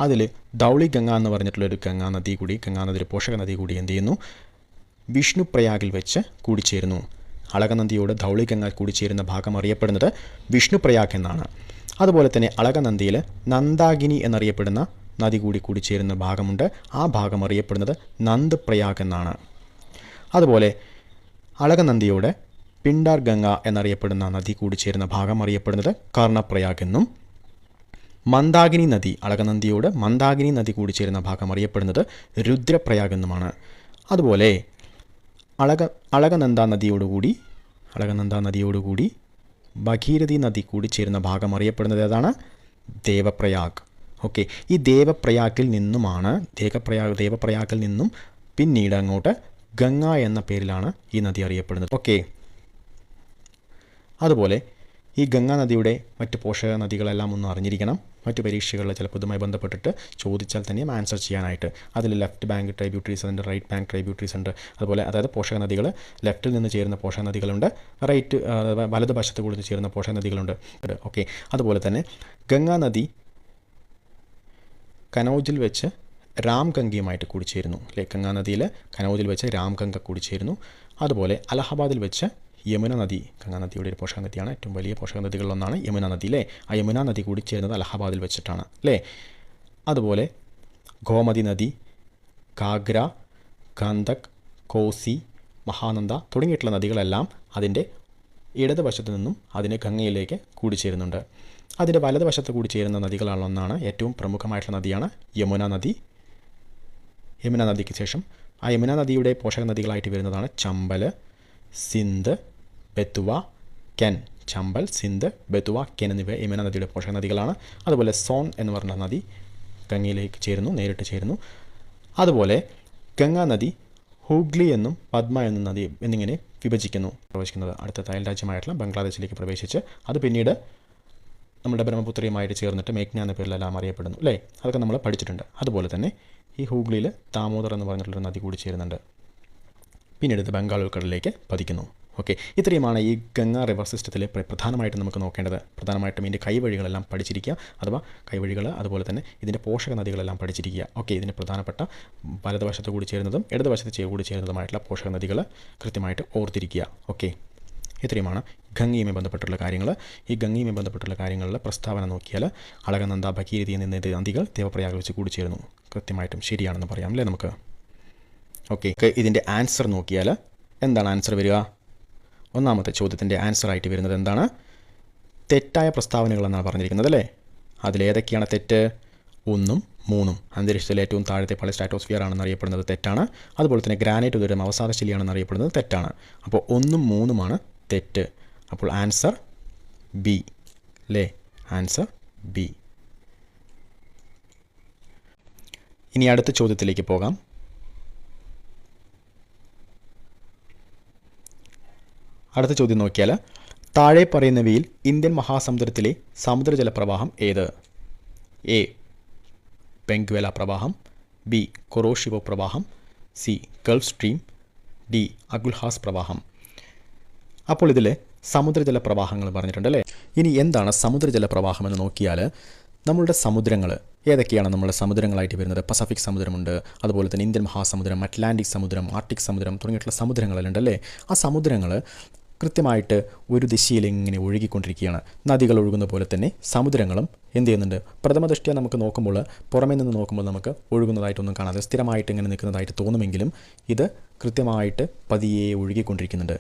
അതിൽ ധൗളി ഗംഗ എന്ന് പറഞ്ഞിട്ടുള്ളൊരു ഗംഗാനദി കൂടി, ഗംഗാനദിയുടെ പോഷക നദി കൂടി എന്ത് ചെയ്യുന്നു, വിഷ്ണുപ്രയാഗിൽ വെച്ച് കൂടിച്ചേരുന്നു. അളകനന്ദിയോട് ധൗളി ഗംഗ കൂടിച്ചേരുന്ന ഭാഗം അറിയപ്പെടുന്നത് വിഷ്ണുപ്രയാഗ് എന്നാണ്. അതുപോലെ തന്നെ അളകനന്ദിയിൽ നന്ദാകിനി എന്നറിയപ്പെടുന്ന നദി കൂടി കൂടിച്ചേരുന്ന ഭാഗമുണ്ട്. ആ ഭാഗം അറിയപ്പെടുന്നത് നന്ദ് പ്രയാഗ് എന്നാണ്. അതുപോലെ അളകനന്ദിയോട് പിണ്ടാർ ഗംഗ എന്നറിയപ്പെടുന്ന നദി കൂടിച്ചേരുന്ന ഭാഗം അറിയപ്പെടുന്നത് കർണപ്രയാഗ് എന്നും, മന്ദാകിനി നദി, അളകനന്ദിയോട് മന്ദാകിനി നദി കൂടിച്ചേരുന്ന ഭാഗം അറിയപ്പെടുന്നത് രുദ്രപ്രയാഗ് എന്നുമാണ്. അതുപോലെ അളകനന്ദ നദിയോടുകൂടി ഭഗീരഥി നദി കൂടിച്ചേരുന്ന ഭാഗം അറിയപ്പെടുന്നത് ഏതാണ്, ദേവപ്രയാഗ്. ഓക്കെ, ഈ ദേവപ്രയാഗിൽ നിന്നും പിന്നീട് അങ്ങോട്ട് ഗംഗ എന്ന പേരിലാണ് ഈ നദി അറിയപ്പെടുന്നത്. ഓക്കെ, അതുപോലെ ഈ ഗംഗാ നദിയുടെ മറ്റ് പോഷക നദികളെല്ലാം ഒന്ന് അറിഞ്ഞിരിക്കണം. മറ്റ് പരീക്ഷകളിൽ ചിലപ്പോൾ ഇതുമായി ബന്ധപ്പെട്ടിട്ട് ചോദിച്ചാൽ തന്നെയും ആൻസർ ചെയ്യാനായിട്ട്. അതിൽ ലെഫ്റ്റ് ബാങ്ക് ട്രൈബ്യൂട്ടറീസ് ഉണ്ട്, റൈറ്റ് ബാങ്ക് ട്രൈബ്യൂട്ടറീസ് ഉണ്ട്. അതുപോലെ അതായത് പോഷക നദികൾ ലെഫ്റ്റിൽ നിന്ന് ചേരുന്ന പോഷക നദികളുണ്ട്, വലതുവശത്ത് കൂടി ചേരുന്ന പോഷക നദികളുണ്ട്. ഓക്കെ, അതുപോലെ തന്നെ ഗംഗാ നദി കനൗജിൽ വെച്ച് രാംഗംഗയുമായിട്ട് കൂടിച്ചേരുന്നു അല്ലേ. ഗംഗാ നദിയിൽ കനൗജിൽ വെച്ച് രാംഗംഗ കൂടിച്ചേരുന്നു. അതുപോലെ അലഹബാദിൽ വെച്ച് യമുന നദി, ഗംഗാ നദിയുടെ ഒരു പോഷക നദിയാണ്, ഏറ്റവും വലിയ പോഷക നദികളിലൊന്നാണ് യമുന നദി അല്ലേ. ആ യമുന നദി കൂടിച്ചേരുന്നത് അലഹബാദിൽ വെച്ചിട്ടാണ് അല്ലേ. അതുപോലെ ഗോമതി നദി, ഘാഗ്ര, ഗണ്ഡക്, കോസി, മഹാനന്ദ തുടങ്ങിയിട്ടുള്ള നദികളെല്ലാം അതിൻ്റെ ഇടതുവശത്തു നിന്നും അതിന് ഗംഗയിലേക്ക് കൂടിച്ചേരുന്നുണ്ട്. അതിൻ്റെ വലതുവശത്ത് കൂടിച്ചേരുന്ന നദികളൊന്നാണ്, ഏറ്റവും പ്രമുഖമായിട്ടുള്ള നദിയാണ് യമുന നദി. യമുന നദിക്ക് ശേഷം ആ യമുന നദിയുടെ പോഷക നദികളായിട്ട് വരുന്നതാണ് ചമ്പൽ, സിന്ധ്, ബെത്തുവ, കെൻ. ചമ്പൽ, സിന്ധ്, ബെത്തുവ, കെൻ എന്നിവ യമുന നദിയുടെ പോഷക നദികളാണ്. അതുപോലെ സോൺ എന്ന് പറഞ്ഞ നദി ഗംഗയിലേക്ക് നേരിട്ട് ചേരുന്നു. അതുപോലെ ഗംഗാ നദി ഹൂഗ്ലി എന്നും പദ്മ എന്നും നദി എന്നിങ്ങനെ പ്രവേശിക്കുന്നത് അടുത്ത അയൽ രാജ്യമായിട്ടുള്ള ബംഗ്ലാദേശിലേക്ക് പ്രവേശിച്ച് അത് പിന്നീട് നമ്മുടെ ബ്രഹ്മപുത്രയുമായിട്ട് ചേർന്നിട്ട് മേഘ്ന എന്ന പേരിലെല്ലാം അറിയപ്പെടുന്നു അല്ലേ. അതൊക്കെ നമ്മൾ പഠിച്ചിട്ടുണ്ട്. അതുപോലെ തന്നെ ഈ ഹൂഗ്ലിയിൽ ദാമോദർ എന്ന് പറഞ്ഞിട്ടുള്ളൊരു നദി കൂടി ചേരുന്നുണ്ട്. പിന്നീട് ഇത് ബംഗാൾ ഉൾക്കടലിലേക്ക് പതിക്കുന്നു. ഓക്കെ, ഇത്രയുമാണ് ഈ ഗംഗ റിവർ സിസ്റ്റത്തിൽ പ്രധാനമായിട്ടും നമുക്ക് നോക്കേണ്ടത്. പ്രധാനമായിട്ടും ഇതിൻ്റെ കൈവഴികളെല്ലാം പഠിച്ചിരിക്കുക, അഥവാ കൈവഴികൾ, അതുപോലെ തന്നെ ഇതിൻ്റെ പോഷക നദികളെല്ലാം പഠിച്ചിരിക്കുക. ഓക്കെ, ഇതിന് പ്രധാനപ്പെട്ട വലതുവശത്ത് കൂടി ചേരുന്നതും ഇടതുവശത്ത് കൂടി ചേരുന്നതുമായിട്ടുള്ള പോഷക നദികൾ കൃത്യമായിട്ട് ഓർത്തിരിക്കുക. ഓക്കെ, ഇത്രയുമാണ് ഗംഗയുമായി ബന്ധപ്പെട്ടുള്ള കാര്യങ്ങൾ. ഈ ഗംഗയുമായി ബന്ധപ്പെട്ടുള്ള കാര്യങ്ങളിൽ പ്രസ്താവന നോക്കിയാൽ അളകനന്ദ, ഭഗീരഥി എന്നീ നദികൾ ദേവപ്രയാഗിൽ വെച്ച് കൂടിച്ചേരുന്നു. കൃത്യമായിട്ടും ശരിയാണെന്ന് പറയാം അല്ലേ നമുക്ക്. ഓക്കെ, ഇതിൻ്റെ ആൻസർ നോക്കിയാൽ എന്താണ് ആൻസർ വരിക? ഒന്നാമത്തെ ചോദ്യത്തിൻ്റെ ആൻസറായിട്ട് വരുന്നത് എന്താണ്? തെറ്റായ പ്രസ്താവനകളെന്നാണ് പറഞ്ഞിരിക്കുന്നത് അല്ലേ. അതിലേതൊക്കെയാണ് തെറ്റ്? 1ഉം 3ഉം. അന്തരീക്ഷത്തിലെ ഏറ്റവും താഴത്തെ പാളി സ്ട്രാറ്റോസ്ഫിയർ ആണെന്ന് അറിയപ്പെടുന്നത് തെറ്റാണ്. അതുപോലെ തന്നെ ഗ്രാനൈറ്റ് ഉയരം അവസാദശിലയാണെന്ന് അറിയപ്പെടുന്നത് തെറ്റാണ്. അപ്പോൾ 1ഉം 3ഉമാണ് തെറ്റ്. അപ്പോൾ ആൻസർ ബി അല്ലേ. Answer B. ഇനി അടുത്ത ചോദ്യത്തിലേക്ക് പോകാം. അടുത്ത ചോദ്യം നോക്കിയാൽ താഴെ പറയുന്നവയിൽ ഇന്ത്യൻ മഹാസമുദ്രത്തിലെ സമുദ്രജല പ്രവാഹം ഏത്? എ പെങ്ക്വേല പ്രവാഹം, ബി കൊറോഷിവോ പ്രവാഹം, സി ഗൾഫ് സ്ട്രീം, ഡി അഗുൽഹാസ് പ്രവാഹം. അപ്പോൾ ഇതിൽ സമുദ്രജല പ്രവാഹങ്ങൾ പറഞ്ഞിട്ടുണ്ട് അല്ലേ. ഇനി എന്താണ് സമുദ്രജല പ്രവാഹം എന്ന് നോക്കിയാൽ നമ്മളുടെ സമുദ്രങ്ങൾ ഏതൊക്കെയാണ് നമ്മളുടെ സമുദ്രങ്ങളായിട്ട് വരുന്നത്? പസഫിക് സമുദ്രമുണ്ട്, അതുപോലെ തന്നെ ഇന്ത്യൻ മഹാസമുദ്രം, അറ്റ്ലാന്റിക് സമുദ്രം, ആർട്ടിക് സമുദ്രം തുടങ്ങിയിട്ടുള്ള സമുദ്രങ്ങളെല്ലാം ഉണ്ടല്ലേ. ആ സമുദ്രങ്ങൾ കൃത്യമായിട്ട് ഒരു ദിശയിൽ ഇങ്ങനെ ഒഴുകിക്കൊണ്ടിരിക്കുകയാണ്. നദികൾ ഒഴുകുന്ന പോലെ തന്നെ സമുദ്രങ്ങളും എന്ത് ചെയ്യുന്നുണ്ട്? പ്രഥമ ദൃഷ്ട്യാ നമുക്ക് നോക്കുമ്പോൾ, പുറമേ നിന്ന് നോക്കുമ്പോൾ നമുക്ക് ഒഴുകുന്നതായിട്ടൊന്നും കാണാതെ സ്ഥിരമായിട്ട് ഇങ്ങനെ നിൽക്കുന്നതായിട്ട് തോന്നുമെങ്കിലും ഇത് കൃത്യമായിട്ട് പതിയെ ഒഴുകിക്കൊണ്ടിരിക്കുന്നുണ്ട്.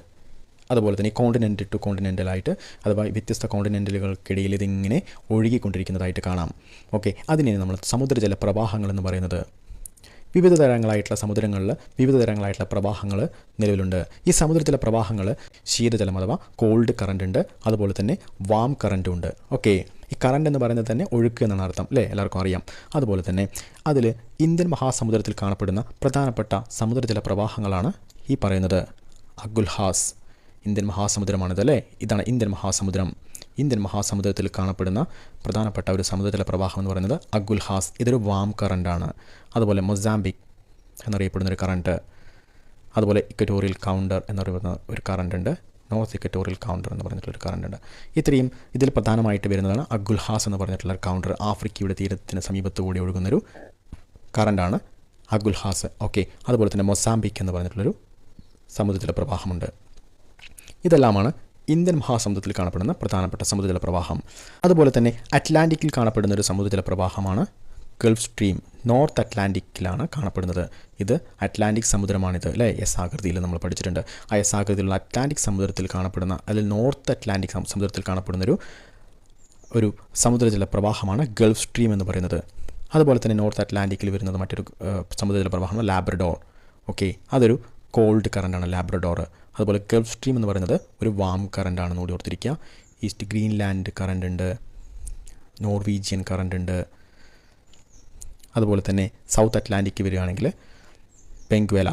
അതുപോലെ തന്നെ കോണ്ടിനെൻ്റ് ടു കോണ്ടിനെൻ്റലായിട്ട് അഥവാ വ്യത്യസ്ത കോണ്ടിനെൻ്റലുകൾക്കിടയിൽ ഇതിങ്ങനെ ഒഴുകിക്കൊണ്ടിരിക്കുന്നതായിട്ട് കാണാം. ഓക്കെ, അതിനെ നമ്മൾ സമുദ്രജല പ്രവാഹങ്ങൾ എന്ന് പറയുന്നത്. വിവിധ തരങ്ങളായിട്ടുള്ള സമുദ്രങ്ങളിൽ വിവിധ തരങ്ങളായിട്ടുള്ള പ്രവാഹങ്ങൾ നിലവിലുണ്ട്. ഈ സമുദ്രജല പ്രവാഹങ്ങൾ ശീതജലം അഥവാ കോൾഡ് കറണ്ട് ഉണ്ട്, അതുപോലെ തന്നെ വാം കറണ്ടും ഉണ്ട്. ഓക്കെ, ഈ കറണ്ട് എന്ന് പറയുന്നത് തന്നെ ഒഴുക്ക് എന്നാണ് അർത്ഥം അല്ലേ, എല്ലാവർക്കും അറിയാം. അതുപോലെ തന്നെ അതിൽ ഇന്ത്യൻ മഹാസമുദ്രത്തിൽ കാണപ്പെടുന്ന പ്രധാനപ്പെട്ട സമുദ്രജല പ്രവാഹങ്ങളാണ് ഈ പറയുന്നത്. അഗുൽഹാസ് ഇന്ത്യൻ മഹാസമുദ്രമാണിത് അല്ലേ. ഇതാണ് ഇന്ത്യൻ മഹാസമുദ്രം. ഇന്ത്യൻ മഹാസമുദ്രത്തിൽ കാണപ്പെടുന്ന പ്രധാനപ്പെട്ട ഒരു സമുദ്രജല പ്രവാഹം എന്ന് പറയുന്നത് അഗുൽഹാസ്. ഇതൊരു വാം കറണ്ടാണ്. അതുപോലെ മൊസാംബിക് എന്നറിയപ്പെടുന്നൊരു കറണ്ട്, അതുപോലെ ഇക്വറ്റോറിയൽ കൗണ്ടർ എന്നറിയപ്പെടുന്ന ഒരു കറണ്ട് ഉണ്ട്. നോർത്ത് ഇക്വറ്റോറിയൽ കൗണ്ടർ എന്ന് പറഞ്ഞിട്ടുള്ളൊരു കറണ്ട് ഉണ്ട്. ഇത്രയും ഇതിൽ പ്രധാനമായിട്ട് വരുന്നതാണ് അഗുൽഹാസ് എന്ന് പറഞ്ഞിട്ടുള്ള കൗണ്ടർ. ആഫ്രിക്കയുടെ തീരത്തിന് സമീപത്ത് കൂടി ഒഴുകുന്നൊരു കറണ്ടാണ് അഗുൽഹാസ്. ഓക്കെ, അതുപോലെ തന്നെ മൊസാംബിക് എന്ന് പറഞ്ഞിട്ടുള്ളൊരു സമുദ്രജല പ്രവാഹമുണ്ട്. ഇതെല്ലാമാണ് ഇന്ത്യൻ മഹാസമുദ്രത്തിൽ കാണപ്പെടുന്ന പ്രധാനപ്പെട്ട സമുദ്രജല പ്രവാഹം. അതുപോലെ തന്നെ അറ്റ്ലാന്റിക്കിൽ കാണപ്പെടുന്ന ഒരു സമുദ്രജല പ്രവാഹമാണ് ഗൾഫ് സ്ട്രീം. നോർത്ത് അറ്റ്ലാന്റിക്കിലാണ് കാണപ്പെടുന്നത്. ഇത് അറ്റ്ലാന്റിക് സമുദ്രമാണിത് അല്ലേ, എസ് ആകൃതിയിൽ നമ്മൾ പഠിച്ചിട്ടുണ്ട്. ആ എസ് ആകൃതിയിലുള്ള അറ്റ്ലാന്റിക് സമുദ്രത്തിൽ കാണപ്പെടുന്ന, അല്ലെങ്കിൽ നോർത്ത് അറ്റ്ലാന്റിക് സമുദ്രത്തിൽ കാണപ്പെടുന്ന ഒരു സമുദ്രജല പ്രവാഹമാണ് ഗൾഫ് സ്ട്രീം എന്ന് പറയുന്നത്. അതുപോലെ തന്നെ നോർത്ത് അറ്റ്ലാന്റിക്കിൽ വരുന്നത് മറ്റൊരു സമുദ്രജല പ്രവാഹമാണ് ലാബ്രഡോർ. ഓക്കെ, അതൊരു കോൾഡ് കറണ്ടാണ് ലാബ്രഡോർ. അതുപോലെ ഗൾഫ് സ്ട്രീം എന്ന് പറയുന്നത് ഒരു വാം കറണ്ടാണെന്ന് കൂടി ഓർത്തിരിക്കുക. ഈസ്റ്റ് ഗ്രീൻലാൻഡ് കറണ്ട് ഉണ്ട്, നോർവീജിയൻ കറണ്ട് ഉണ്ട്. അതുപോലെ തന്നെ സൗത്ത് അറ്റ്ലാന്റിക്ക് വരികയാണെങ്കിൽ ബെങ്ക്വേല,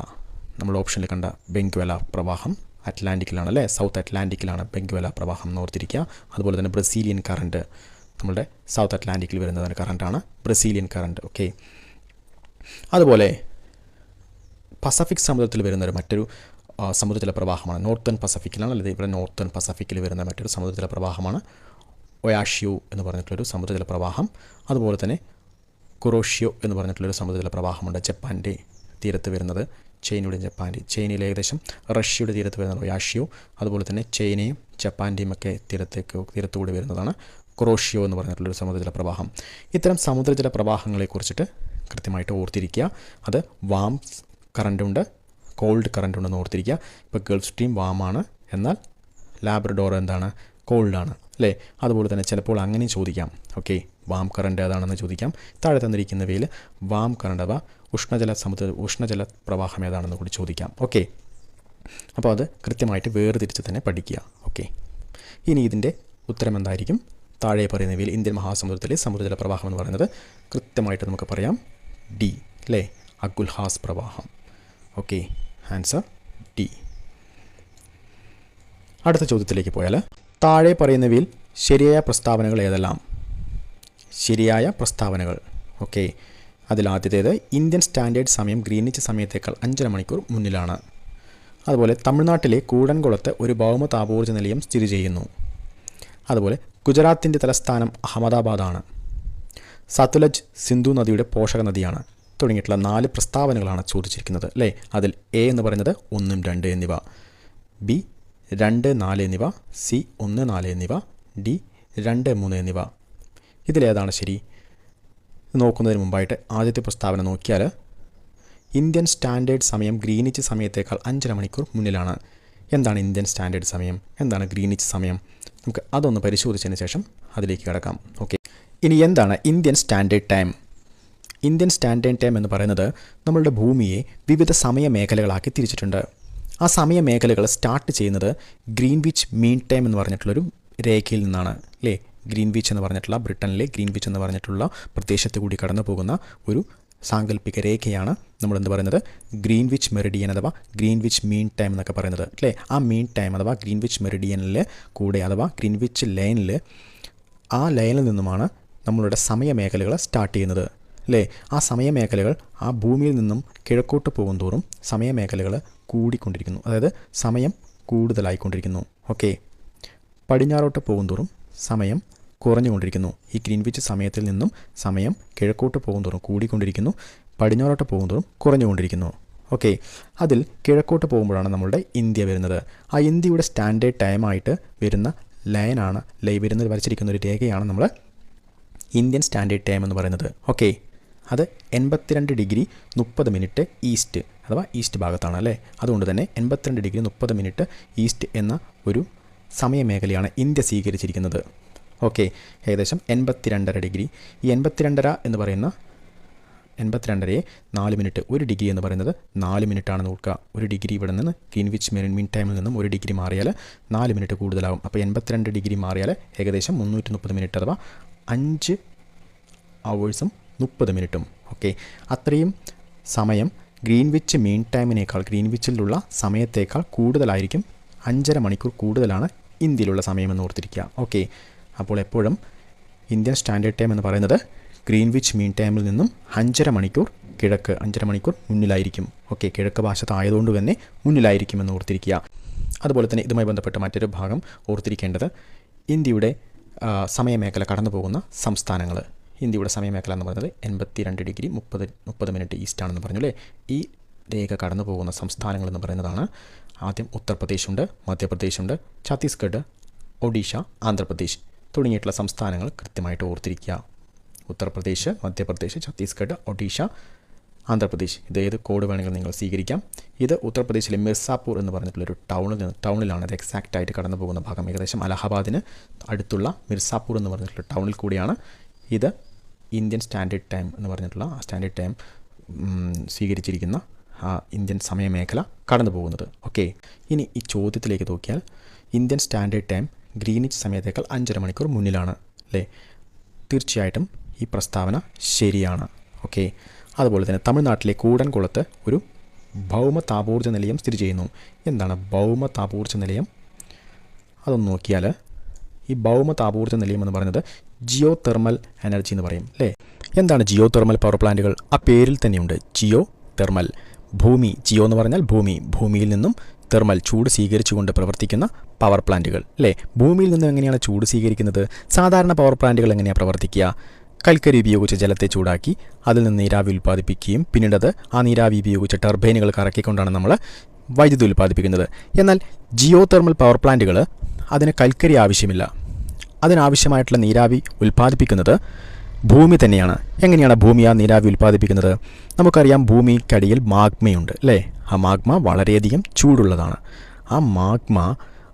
നമ്മൾ ഓപ്ഷനിൽ കണ്ട ബെങ്ക്വേല പ്രവാഹം അറ്റ്ലാന്റിക്കിലാണ് അല്ലേ, സൗത്ത് അറ്റ്ലാന്റിക്കിലാണ് ബെങ്ക്വേല പ്രവാഹം എന്ന് ഓർത്തിരിക്കുക. അതുപോലെ തന്നെ ബ്രസീലിയൻ കറണ്ട് നമ്മുടെ സൗത്ത് അറ്റ്ലാന്റിക്കിൽ വരുന്നതാണ് കറണ്ടാണ് ബ്രസീലിയൻ കറണ്ട്. ഓക്കെ, അതുപോലെ പസഫിക് സമുദ്രത്തിൽ വരുന്നൊരു മറ്റൊരു സമുദ്രജല പ്രവാഹമാണ്, നോർത്തേൺ പസഫിക്കിലാണ്, അല്ലെങ്കിൽ ഇവിടെ നോർത്തേൺ പസഫിക്കിൽ വരുന്ന മറ്റൊരു സമുദ്രജല പ്രവാഹമാണ് ഒയാഷിയോ എന്ന് പറഞ്ഞിട്ടുള്ളൊരു സമുദ്രജല പ്രവാഹം. അതുപോലെ തന്നെ കുറോഷ്യോ എന്ന് പറഞ്ഞിട്ടുള്ളൊരു സമുദ്രജല പ്രവാഹമുണ്ട് ജപ്പാൻ്റെ തീരത്ത് വരുന്നത്, ചൈനയിൽ ഏകദേശം റഷ്യയുടെ തീരത്ത് വരുന്നത് ഒയാഷിയോ. അതുപോലെ തന്നെ ചൈനയും ജപ്പാൻ്റെയും ഒക്കെ തീരത്തുകൂടി വരുന്നതാണ് കുറോഷ്യോ എന്ന് പറഞ്ഞിട്ടുള്ളൊരു സമുദ്രജല പ്രവാഹം. ഇത്തരം സമുദ്രജല പ്രവാഹങ്ങളെക്കുറിച്ചിട്ട് കൃത്യമായിട്ട് ഓർത്തിരിക്കുക. അത് വാം കറണ്ടുണ്ട്, കോൾഡ് കറണ്ട് ഉണ്ടെന്ന് ഓർത്തിരിക്കുക. ഇപ്പോൾ ഗൾഫ് സ്ട്രീം വാമാണ്, എന്നാൽ ലാബ്രഡോർ എന്താണ്, കോൾഡാണ് അല്ലേ. അതുപോലെ തന്നെ ചിലപ്പോൾ അങ്ങനെ ചോദിക്കാം. ഓക്കെ, വാം കറണ്ട് ഏതാണെന്ന് ചോദിക്കാം. താഴെ തന്നിരിക്കുന്നവയിൽ വാം കറണ്ട് അഥവാ ഉഷ്ണജല പ്രവാഹം ഏതാണെന്ന് കൂടി ചോദിക്കാം. ഓക്കെ, അപ്പോൾ അത് കൃത്യമായിട്ട് വേർതിരിച്ച് തന്നെ പഠിക്കുക. ഓക്കെ, ഇനി ഇതിൻ്റെ ഉത്തരം എന്തായിരിക്കും? താഴെ പറയുന്നവയിൽ ഇന്ത്യൻ മഹാസമുദ്രത്തിലെ സമുദ്രജല പ്രവാഹം എന്ന് പറയുന്നത് കൃത്യമായിട്ട് നമുക്ക് പറയാം ഡി അല്ലേ, അഗുൽഹാസ് പ്രവാഹം. Okay, answer D. അടുത്ത ചോദ്യത്തിലേക്ക് പോയാൽ താഴെ പറയുന്നവയിൽ ശരിയായ പ്രസ്താവനകൾ ഏതെല്ലാം? ശരിയായ പ്രസ്താവനകൾ. ഓക്കെ, അതിലാദ്യത്തേത് ഇന്ത്യൻ സ്റ്റാൻഡേർഡ് സമയം ഗ്രീനിച്ച് സമയത്തേക്കാൾ 5.5 മണിക്കൂർ മുന്നിലാണ്. അതുപോലെ തമിഴ്നാട്ടിലെ കൂടൻകുളത്ത് ഒരു ഭൗമ താപോർജ്ജ നിലയം സ്ഥിതി ചെയ്യുന്നു. അതുപോലെ ഗുജറാത്തിൻ്റെ തലസ്ഥാനം അഹമ്മദാബാദാണ്. സത്ലജ് സിന്ധു നദിയുടെ പോഷക നദിയാണ്. തുടങ്ങിയിട്ടുള്ള 4 പ്രസ്താവനകളാണ് ചോദിച്ചിരിക്കുന്നത് അല്ലേ. അതിൽ എ എന്ന് പറയുന്നത് 1, 2 എന്നിവ, ബി 2, 4 എന്നിവ, സി 1, 4 എന്നിവ, ഡി 2, 3 എന്നിവ. ഇതിലേതാണ് ശരി? നോക്കുന്നതിന് മുമ്പായിട്ട് ആദ്യത്തെ പ്രസ്താവന നോക്കിയാൽ ഇന്ത്യൻ സ്റ്റാൻഡേർഡ് സമയം ഗ്രീനിച്ച് സമയത്തേക്കാൾ 5.5 മണിക്കൂർ മുന്നിലാണ്. എന്താണ് ഇന്ത്യൻ സ്റ്റാൻഡേർഡ് സമയം, എന്താണ് ഗ്രീനിച്ച് സമയം? നമുക്ക് അതൊന്ന് പരിശോധിച്ചതിന് ശേഷം അതിലേക്ക് കിടക്കാം. ഓക്കെ, ഇനി എന്താണ് Indian standard time? Indian standard time എന്ന് പറയുന്നത് നമ്മളുടെ ഭൂമിയെ വിവിധ സമയമേഖലകളാക്കി തിരിച്ചിട്ടുണ്ട്. ആ സമയമേഖലകൾ സ്റ്റാർട്ട് ചെയ്യുന്നത് ഗ്രീൻവിച്ച് മീൻ ടൈം എന്ന് പറഞ്ഞിട്ടുള്ളൊരു രേഖയിൽ നിന്നാണ് അല്ലേ. ഗ്രീൻവിച്ച് എന്ന് പറഞ്ഞിട്ടുള്ള ബ്രിട്ടനിലെ ഗ്രീൻവിച്ച് എന്ന് പറഞ്ഞിട്ടുള്ള പ്രദേശത്ത് കൂടി കടന്നു പോകുന്ന ഒരു സാങ്കല്പിക രേഖയാണ് നമ്മളെന്ത് പറയുന്നത് ഗ്രീൻവിച്ച് മെറിഡിയൻ അഥവാ ഗ്രീൻവിച്ച് മീൻ ടൈം എന്നൊക്കെ പറയുന്നത് അല്ലേ. ആ മീൻ ടൈം അഥവാ ഗ്രീൻവിച്ച് മെറിഡിയനിൽ കൂടെ അഥവാ ഗ്രീൻവിച്ച് ലൈനിൽ, ആ ലൈനിൽ നിന്നുമാണ് നമ്മളുടെ സമയമേഖലകൾ സ്റ്റാർട്ട് ചെയ്യുന്നത് അല്ലേ. ആ സമയമേഖലകൾ ആ ഭൂമിയിൽ നിന്നും കിഴക്കോട്ട് പോകും തോറും സമയമേഖലകൾ കൂടിക്കൊണ്ടിരിക്കുന്നു, അതായത് സമയം കൂടുതലായിക്കൊണ്ടിരിക്കുന്നു. ഓക്കെ, പടിഞ്ഞാറോട്ട് പോകും തോറും സമയം കുറഞ്ഞുകൊണ്ടിരിക്കുന്നു. ഈ ഗ്രീൻവിച്ച് സമയത്തിൽ നിന്നും സമയം കിഴക്കോട്ട് പോകും തോറും കൂടിക്കൊണ്ടിരിക്കുന്നു, പടിഞ്ഞാറോട്ട് പോകും തോറും കുറഞ്ഞുകൊണ്ടിരിക്കുന്നു. ഓക്കെ, അതിൽ കിഴക്കോട്ട് പോകുമ്പോഴാണ് നമ്മളുടെ ഇന്ത്യ വരുന്നത്. ആ ഇന്ത്യയുടെ സ്റ്റാൻഡേർഡ് ടൈമായിട്ട് വരുന്ന ലൈനാണ് വരച്ചിരിക്കുന്ന ഒരു രേഖയാണ് നമ്മൾ ഇന്ത്യൻ സ്റ്റാൻഡേർഡ് ടൈം എന്ന് പറയുന്നത്. ഓക്കെ, അത് 82 ഡിഗ്രി 30 മിനിറ്റ് ഈസ്റ്റ് അഥവാ ഈസ്റ്റ് ഭാഗത്താണ് അല്ലേ. അതുകൊണ്ട് തന്നെ 82 ഡിഗ്രി 30 മിനിറ്റ് ഈസ്റ്റ് എന്ന ഒരു സമയമേഖലയാണ് ഇന്ത്യ സ്വീകരിച്ചിരിക്കുന്നത്. ഓക്കെ, ഏകദേശം 82.5 ഡിഗ്രി. ഈ 82.5 എന്ന് പറയുന്ന 82.5യെ 4 മിനിറ്റ്, 1 ഡിഗ്രി എന്ന് പറയുന്നത് 4 മിനിറ്റാണെന്ന് ഓർക്കുക. 1 ഡിഗ്രി ഇവിടെ നിന്ന് ഗ്രീൻവിച്ച് മീൻ ടൈമിൽ നിന്നും 1 ഡിഗ്രി മാറിയാൽ 4 മിനിറ്റ് കൂടുതലാവും. അപ്പോൾ 82 ഡിഗ്രി മാറിയാൽ ഏകദേശം 330 മിനിറ്റ് അഥവാ 5 അവേഴ്സും 30 മിനിറ്റും. ഓക്കെ, അത്രയും സമയം ഗ്രീൻവിച്ച് മീൻ ടൈമിനേക്കാൾ, ഗ്രീൻവിച്ചിലുള്ള സമയത്തേക്കാൾ കൂടുതലായിരിക്കും. 5.5 മണിക്കൂർ കൂടുതലാണ് ഇന്ത്യയിലുള്ള സമയമെന്ന് ഓർത്തിരിക്കുക. ഓക്കെ, അപ്പോൾ എപ്പോഴും ഇന്ത്യൻ സ്റ്റാൻഡേർഡ് ടൈം എന്ന് പറയുന്നത് ഗ്രീൻവിച്ച് മീൻ ടൈമിൽ നിന്നും 5.5 മണിക്കൂർ കിഴക്ക്, 5.5 മണിക്കൂർ മുന്നിലായിരിക്കും. ഓക്കെ, കിഴക്ക് ഭാഷത്ത് ആയതുകൊണ്ട് തന്നെ മുന്നിലായിരിക്കുമെന്ന് ഓർത്തിരിക്കുക. അതുപോലെ തന്നെ ഇതുമായി ബന്ധപ്പെട്ട മറ്റൊരു ഭാഗം ഓർത്തിരിക്കേണ്ടത് ഇന്ത്യയുടെ സമയമേഖല കടന്നു പോകുന്ന സംസ്ഥാനങ്ങൾ. ഇന്ത്യയുടെ സമയമേഖല എന്ന് പറയുന്നത് 82 ഡിഗ്രി 30 മിനിറ്റ് ഈസ്റ്റാണെന്ന് പറഞ്ഞു അല്ലേ. ഈ രേഖ കടന്നു പോകുന്ന സംസ്ഥാനങ്ങൾ എന്ന് പറയുന്നതാണ് ആദ്യം ഉത്തർപ്രദേശുണ്ട്, മധ്യപ്രദേശുണ്ട്, ഛത്തീസ്ഗഡ്, ഒഡീഷ, ആന്ധ്രാപ്രദേശ് തുടങ്ങിയിട്ടുള്ള സംസ്ഥാനങ്ങൾ കൃത്യമായിട്ട് ഓർത്തിരിക്കുക. ഉത്തർപ്രദേശ്, മധ്യപ്രദേശ്, ഛത്തീസ്ഗഡ്, ഒഡീഷ, ആന്ധ്രാപ്രദേശ്. ഇത് ഏത് കോഡ് വേണമെങ്കിലും നിങ്ങൾ സ്വീകരിക്കാം. ഇത് ഉത്തർപ്രദേശിലെ മിർസാപൂർ എന്ന് പറഞ്ഞിട്ടുള്ളൊരു ടൗണിലാണ് ഇത് എക്സാക്റ്റായിട്ട് കടന്നു പോകുന്ന ഭാഗം. ഏകദേശം അലഹബാദിന് അടുത്തുള്ള മിർസാപൂർ എന്ന് പറഞ്ഞിട്ടുള്ള ടൗണിൽ കൂടിയാണ് ഇത് ഇന്ത്യൻ സ്റ്റാൻഡേർഡ് ടൈം എന്ന് പറഞ്ഞിട്ടുള്ള ആ സ്റ്റാൻഡേർഡ് ടൈം സ്വീകരിച്ചിരിക്കുന്ന ആ ഇന്ത്യൻ സമയമേഖല കടന്നു പോകുന്നത്. ഓക്കെ, ഇനി ഈ ചോദ്യത്തിലേക്ക് നോക്കിയാൽ ഇന്ത്യൻ സ്റ്റാൻഡേർഡ് ടൈം ഗ്രീനിച്ച് സമയത്തേക്കാൾ 5.5 മണിക്കൂർ മുന്നിലാണ് അല്ലേ. തീർച്ചയായിട്ടും ഈ പ്രസ്താവന ശരിയാണ്. ഓക്കെ, അതുപോലെ തന്നെ തമിഴ്നാട്ടിലെ കൂടൻകുളത്ത് ഒരു ഭൗമ താപോർജ്ജ നിലയം സ്ഥിതി ചെയ്യുന്നു. എന്താണ് ഭൗമ താപോർജ്ജ നിലയം? അതൊന്ന് നോക്കിയാൽ ഈ ഭൗമ താപോർജ്ജ നിലയം എന്ന് പറയുന്നത് ജിയോ തെർമൽ എനർജി എന്ന് പറയും അല്ലേ. എന്താണ് ജിയോ തെർമൽ പവർ പ്ലാന്റുകൾ? ആ പേരിൽ തന്നെയുണ്ട് ജിയോ തെർമൽ. ഭൂമി, ജിയോ എന്ന് പറഞ്ഞാൽ ഭൂമി, ഭൂമിയിൽ നിന്നും തെർമൽ ചൂട് സ്വീകരിച്ചുകൊണ്ട് പ്രവർത്തിക്കുന്ന പവർ പ്ലാന്റുകൾ അല്ലേ. ഭൂമിയിൽ നിന്നും എങ്ങനെയാണ് ചൂട് സ്വീകരിക്കുന്നത്? സാധാരണ പവർ പ്ലാന്റുകൾ എങ്ങനെയാണ് പ്രവർത്തിക്കുക? കൽക്കരി ഉപയോഗിച്ച് ജലത്തെ ചൂടാക്കി അതിൽ നിന്ന് നീരാവി ഉൽപ്പാദിപ്പിക്കുകയും പിന്നീട് ആ നീരാവി ഉപയോഗിച്ച് ടർബൈനുകൾ കറക്കിക്കൊണ്ടാണ് നമ്മൾ വൈദ്യുതി ഉൽപ്പാദിപ്പിക്കുന്നത്. എന്നാൽ ജിയോ തെർമൽ പവർ പ്ലാന്റുകൾ അതിന് കൽക്കരി ആവശ്യമില്ല. അതിനാവശ്യമായിട്ടുള്ള നീരാവി ഉൽപ്പാദിപ്പിക്കുന്നത് ഭൂമി തന്നെയാണ്. എങ്ങനെയാണ് ഭൂമി ആ നീരാവി ഉൽപ്പാദിപ്പിക്കുന്നത്? നമുക്കറിയാം ഭൂമിക്കടിയിൽ മാഗ്മയുണ്ട് അല്ലേ. ആ മാഗ്മ വളരെയധികം ചൂടുള്ളതാണ്. ആ മാഗ്മ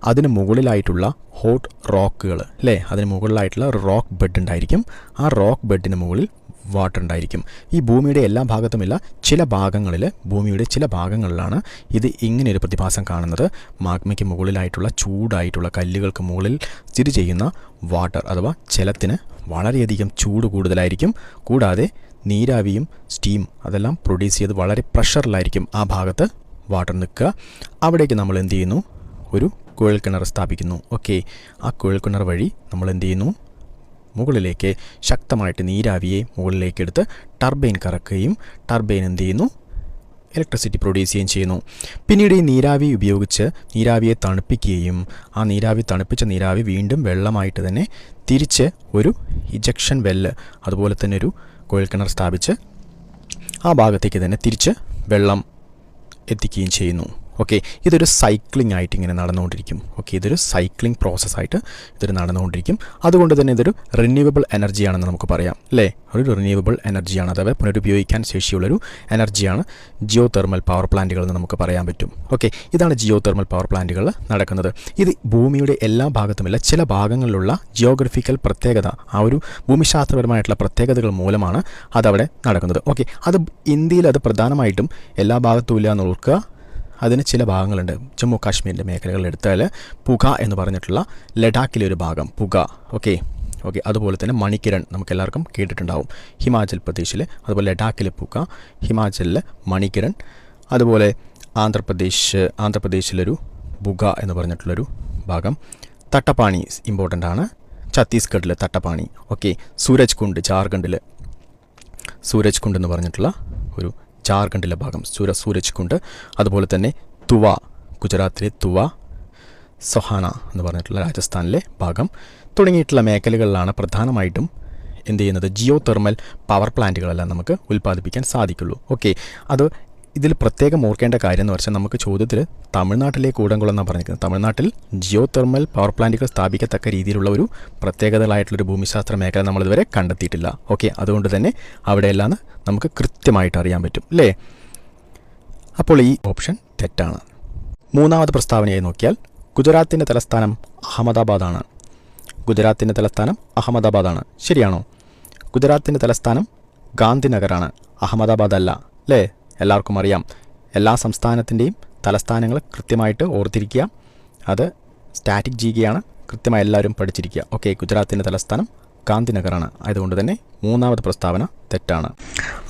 അതിന് മുകളിലായിട്ടുള്ള ഹോട്ട് റോക്കുകൾ അല്ലേ, അതിന് മുകളിലായിട്ടുള്ള ഒരു റോക്ക് ബെഡ് ഉണ്ടായിരിക്കും. ആ റോക്ക് ബെഡിന് മുകളിൽ വാട്ടർ ഉണ്ടായിരിക്കും. ഈ ഭൂമിയുടെ എല്ലാ ഭാഗത്തുമില്ല, ചില ഭാഗങ്ങളിൽ, ഭൂമിയുടെ ചില ഭാഗങ്ങളിലാണ് ഇത് ഇങ്ങനെയൊരു പ്രതിഭാസം കാണുന്നത്. മാഗ്മയ്ക്ക് മുകളിലായിട്ടുള്ള ചൂടായിട്ടുള്ള കല്ലുകൾക്ക് മുകളിൽ സ്ഥിതി ചെയ്യുന്ന വാട്ടർ അഥവാ ജലത്തിന് വളരെയധികം ചൂട് കൂടുതലായിരിക്കും. കൂടാതെ നീരാവിയും സ്റ്റീം അതെല്ലാം പ്രൊഡ്യൂസ് ചെയ്ത് വളരെ പ്രഷറിലായിരിക്കും ആ ഭാഗത്ത് വാട്ടർ നിൽക്കുക. അവിടേക്ക് നമ്മൾ എന്ത് ചെയ്യുന്നു? ഒരു കുഴൽക്കിണർ സ്ഥാപിക്കുന്നു. ഓക്കെ, ആ കുഴൽക്കിണർ വഴി നമ്മൾ എന്ത് ചെയ്യുന്നു? മുകളിലേക്ക് ശക്തമായിട്ട് നീരാവിയെ മുകളിലേക്ക് എടുത്ത് ടർബൈൻ കറക്കുകയും ടർബൈൻ എന്ത് ചെയ്യുന്നു? ഇലക്ട്രിസിറ്റി പ്രൊഡ്യൂസ് ചെയ്യുകയും ചെയ്യുന്നു. പിന്നീട് ഈ നീരാവി ഉപയോഗിച്ച് നീരാവിയെ തണുപ്പിക്കുകയും ആ തണുപ്പിച്ച നീരാവി വീണ്ടും വെള്ളമായിട്ട് തന്നെ തിരിച്ച് ഒരു ഇജക്ഷൻ വെല്ല് അതുപോലെ തന്നെ ഒരു കുഴൽക്കിണർ സ്ഥാപിച്ച് ആ ഭാഗത്തേക്ക് തന്നെ തിരിച്ച് വെള്ളം എത്തിക്കുകയും ചെയ്യുന്നു. ഓക്കെ, ഇതൊരു സൈക്ലിംഗ് ആയിട്ട് ഇങ്ങനെ നടന്നുകൊണ്ടിരിക്കും. ഓക്കെ, ഇതൊരു സൈക്ലിംഗ് പ്രോസസ്സായിട്ട് ഇതൊരു നടന്നുകൊണ്ടിരിക്കും. അതുകൊണ്ട് തന്നെ ഇതൊരു റിന്യൂവബിൾ എനർജിയാണെന്ന് നമുക്ക് പറയാം അല്ലേ. ഒരു റിന്യൂവബിൾ എനർജിയാണ്, അഥവാ പുനരുപയോഗിക്കാൻ ശേഷിയുള്ളൊരു എനർജിയാണ് ജിയോ തെർമൽ പവർ പ്ലാന്റുകൾ എന്ന് നമുക്ക് പറയാൻ പറ്റും. ഓക്കെ, ഇതാണ് ജിയോ തെർമൽ പവർ പ്ലാന്റുകൾ നടക്കുന്നത്. ഇത് ഭൂമിയുടെ എല്ലാ ഭാഗത്തുമില്ല, ചില ഭാഗങ്ങളിലുള്ള ജിയോഗ്രഫിക്കൽ പ്രത്യേകത, ആ ഒരു ഭൂമിശാസ്ത്രപരമായിട്ടുള്ള പ്രത്യേകതകൾ മൂലമാണ് അതവിടെ നടക്കുന്നത്. ഓക്കെ, അത് ഇന്ത്യയിൽ അത് പ്രധാനമായിട്ടും എല്ലാ ഭാഗത്തും ഇല്ല എന്ന് ഓർക്കുക. അതിന് ചില ഭാഗങ്ങളുണ്ട്. ജമ്മു കാശ്മീരിൻ്റെ മേഖലകൾ എടുത്താൽ പുക എന്ന് പറഞ്ഞിട്ടുള്ള ലഡാക്കിലെ ഒരു ഭാഗം പുക. ഓക്കെ, അതുപോലെ തന്നെ മണിക്കിരൺ നമുക്കെല്ലാവർക്കും കേട്ടിട്ടുണ്ടാവും. ഹിമാചൽ പ്രദേശിൽ, അതുപോലെ ലഡാക്കിലെ പുക, ഹിമാചലിൽ മണിക്കിരൺ, അതുപോലെ ആന്ധ്രാപ്രദേശിലൊരു ബുഗ എന്ന് പറഞ്ഞിട്ടുള്ളൊരു ഭാഗം. തട്ടപ്പാണി ഇമ്പോർട്ടൻ്റ് ആണ്, ഛത്തീസ്ഗഡിൽ തട്ടപ്പാണി. ഓക്കെ, സൂരജ് കുണ്ട് ജാർഖണ്ഡിൽ, സൂരജ് കുണ്ട് എന്ന് പറഞ്ഞിട്ടുള്ള ഒരു ജാർഖണ്ഡിലെ ഭാഗം സൂരജ് കുണ്ട്. അതുപോലെ തന്നെ തുവ, ഗുജറാത്തിലെ തുവ, സൊഹാന എന്ന് പറഞ്ഞിട്ടുള്ള രാജസ്ഥാനിലെ ഭാഗം തുടങ്ങിയിട്ടുള്ള മേഖലകളിലാണ് പ്രധാനമായിട്ടും എന്ത് ചെയ്യുന്നത്? ജിയോ തെർമൽ പവർ പ്ലാന്റുകളെല്ലാം നമുക്ക് ഉൽപ്പാദിപ്പിക്കാൻ സാധിക്കുള്ളൂ. ഓക്കെ, അത് ഇതിൽ പ്രത്യേകം ഓർക്കേണ്ട കാര്യം എന്ന് വെച്ചാൽ നമുക്ക് ചോദ്യത്തിൽ തമിഴ്നാട്ടിലെ കൂടംകുളം എന്നാണ് പറഞ്ഞിരിക്കുന്നത്. തമിഴ്നാട്ടിൽ ജിയോ തെർമൽ പവർ പ്ലാന്റുകൾ സ്ഥാപിക്കത്തക്ക രീതിയിലുള്ള ഒരു പ്രത്യേകതകളായിട്ടുള്ളൊരു ഭൂമിശാസ്ത്ര മേഖല നമ്മളിതുവരെ കണ്ടെത്തിയിട്ടില്ല. ഓക്കെ, അതുകൊണ്ട് തന്നെ അവിടെയെല്ലാം നമുക്ക് കൃത്യമായിട്ട് അറിയാൻ പറ്റും അല്ലേ. അപ്പോൾ ഈ ഓപ്ഷൻ തെറ്റാണ്. മൂന്നാമത് പ്രസ്താവനയായി നോക്കിയാൽ ഗുജറാത്തിൻ്റെ തലസ്ഥാനം അഹമ്മദാബാദാണ്. ഗുജറാത്തിൻ്റെ തലസ്ഥാനം അഹമ്മദാബാദാണ്. ശരിയാണോ? ഗുജറാത്തിൻ്റെ തലസ്ഥാനം ഗാന്ധിനഗറാണ്, അഹമ്മദാബാദ് അല്ല അല്ലേ. എല്ലാവർക്കും അറിയാം, എല്ലാ സംസ്ഥാനത്തിൻ്റെയും തലസ്ഥാനങ്ങൾ കൃത്യമായിട്ട് ഓർത്തിരിക്കുക. അത് സ്റ്റാറ്റിക് ജികെയാണ്, കൃത്യമായി എല്ലാവരും പഠിച്ചിരിക്കുക. ഓക്കെ, ഗുജറാത്തിൻ്റെ തലസ്ഥാനം ഗാന്ധിനഗറാണ്. ആയതുകൊണ്ട് തന്നെ മൂന്നാമത് പ്രസ്താവന തെറ്റാണ്.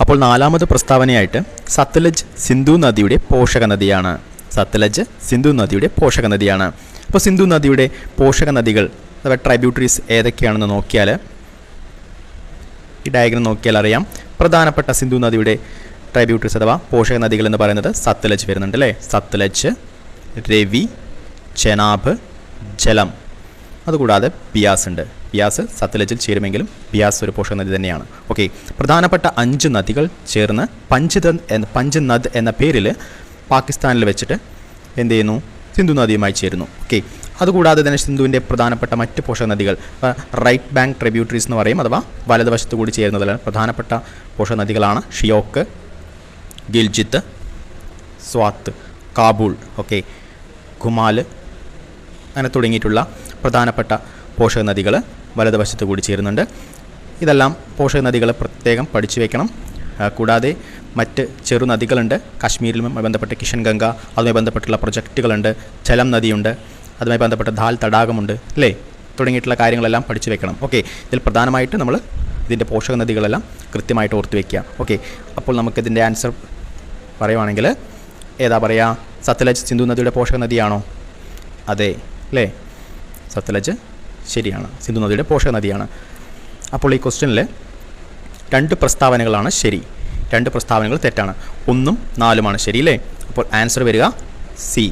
അപ്പോൾ നാലാമത് പ്രസ്താവനയായിട്ട് സത്ലജ് സിന്ധു നദിയുടെ പോഷക നദിയാണ്. സത്ലജ് സിന്ധു നദിയുടെ പോഷക നദിയാണ്. അപ്പോൾ സിന്ധു നദിയുടെ പോഷക നദികൾ അഥവാ ട്രൈബ്യൂട്ടറീസ് ഏതൊക്കെയാണെന്ന് നോക്കിയാൽ, ഈ ഡയഗ്രം നോക്കിയാൽ അറിയാം. പ്രധാനപ്പെട്ട സിന്ധു നദിയുടെ ട്രൈബ്യൂട്ടറീസ് അഥവാ പോഷക നദികൾ എന്ന് പറയുന്നത് സത്ലജ് വരുന്നുണ്ട് അല്ലേ. സത്ലജ്, രവി, ചെനാബ്, ജലം. അതുകൂടാതെ ബിയാസ് ഉണ്ട്. ബിയാസ് സത്ലജിൽ ചേരുമെങ്കിലും ബിയാസ് ഒരു പോഷക നദി തന്നെയാണ്. ഓക്കെ, പ്രധാനപ്പെട്ട 5 നദികൾ ചേർന്ന് പഞ്ച് നദ് എന്ന പേരിൽ പാകിസ്ഥാനിൽ വെച്ചിട്ട് എന്ത് ചെയ്യുന്നു? സിന്ധു നദിയുമായി ചേരുന്നു. ഓക്കെ, അതുകൂടാതെ തന്നെ സിന്ധുവിൻ്റെ പ്രധാനപ്പെട്ട മറ്റ് പോഷക നദികൾ റൈറ്റ് ബാങ്ക് ട്രിബ്യൂട്ടറീസ് എന്ന് പറയും, അഥവാ വലതുവശത്ത് കൂടി ചേരുന്നതിൽ പ്രധാനപ്പെട്ട പോഷക നദികളാണ് ഷിയോക്ക്, ഗിൽജിത്ത്, സ്വാത്ത്, കാബൂൾ, ഓക്കെ, ഖുമാൽ, അങ്ങനെ തുടങ്ങിയിട്ടുള്ള പ്രധാനപ്പെട്ട പോഷക നദികൾ വലതുവശത്ത് കൂടി ചേരുന്നുണ്ട്. ഇതെല്ലാം പോഷക നദികൾ പ്രത്യേകം പഠിച്ചു വയ്ക്കണം. കൂടാതെ മറ്റ് ചെറുനദികളുണ്ട്. കാശ്മീരിലുമായി ബന്ധപ്പെട്ട് കിഷൻ ഗംഗ, അതുമായി ബന്ധപ്പെട്ടുള്ള പ്രൊജക്റ്റുകളുണ്ട്. ജലം നദിയുണ്ട്, അതുമായി ബന്ധപ്പെട്ട ധാൽ തടാകമുണ്ട്, അല്ലേ? തുടങ്ങിയിട്ടുള്ള കാര്യങ്ങളെല്ലാം പഠിച്ചു വെക്കണം. ഓക്കെ, ഇതിൽ പ്രധാനമായിട്ട് നമ്മൾ ഇതിൻ്റെ പോഷക നദികളെല്ലാം കൃത്യമായിട്ട് ഓർത്ത് വയ്ക്കുക. ഓക്കെ, അപ്പോൾ നമുക്കിതിൻ്റെ ആൻസർ പറയുവാണെങ്കിൽ ഏതാ പറയുക? സത്ലജ് സിന്ധു നദിയുടെ പോഷക നദിയാണോ? അതെ അല്ലേ, സത്ലജ് ശരിയാണ്, സിന്ധു നദിയുടെ പോഷക നദിയാണ്. അപ്പോൾ ഈ ക്വസ്റ്റ്യനിൽ 2 പ്രസ്താവനകളാണ് ശരി, 2 പ്രസ്താവനകൾ തെറ്റാണ്. 1ഉം 4ഉമാണ് ശരി അല്ലേ? അപ്പോൾ ആൻസർ വരിക സി,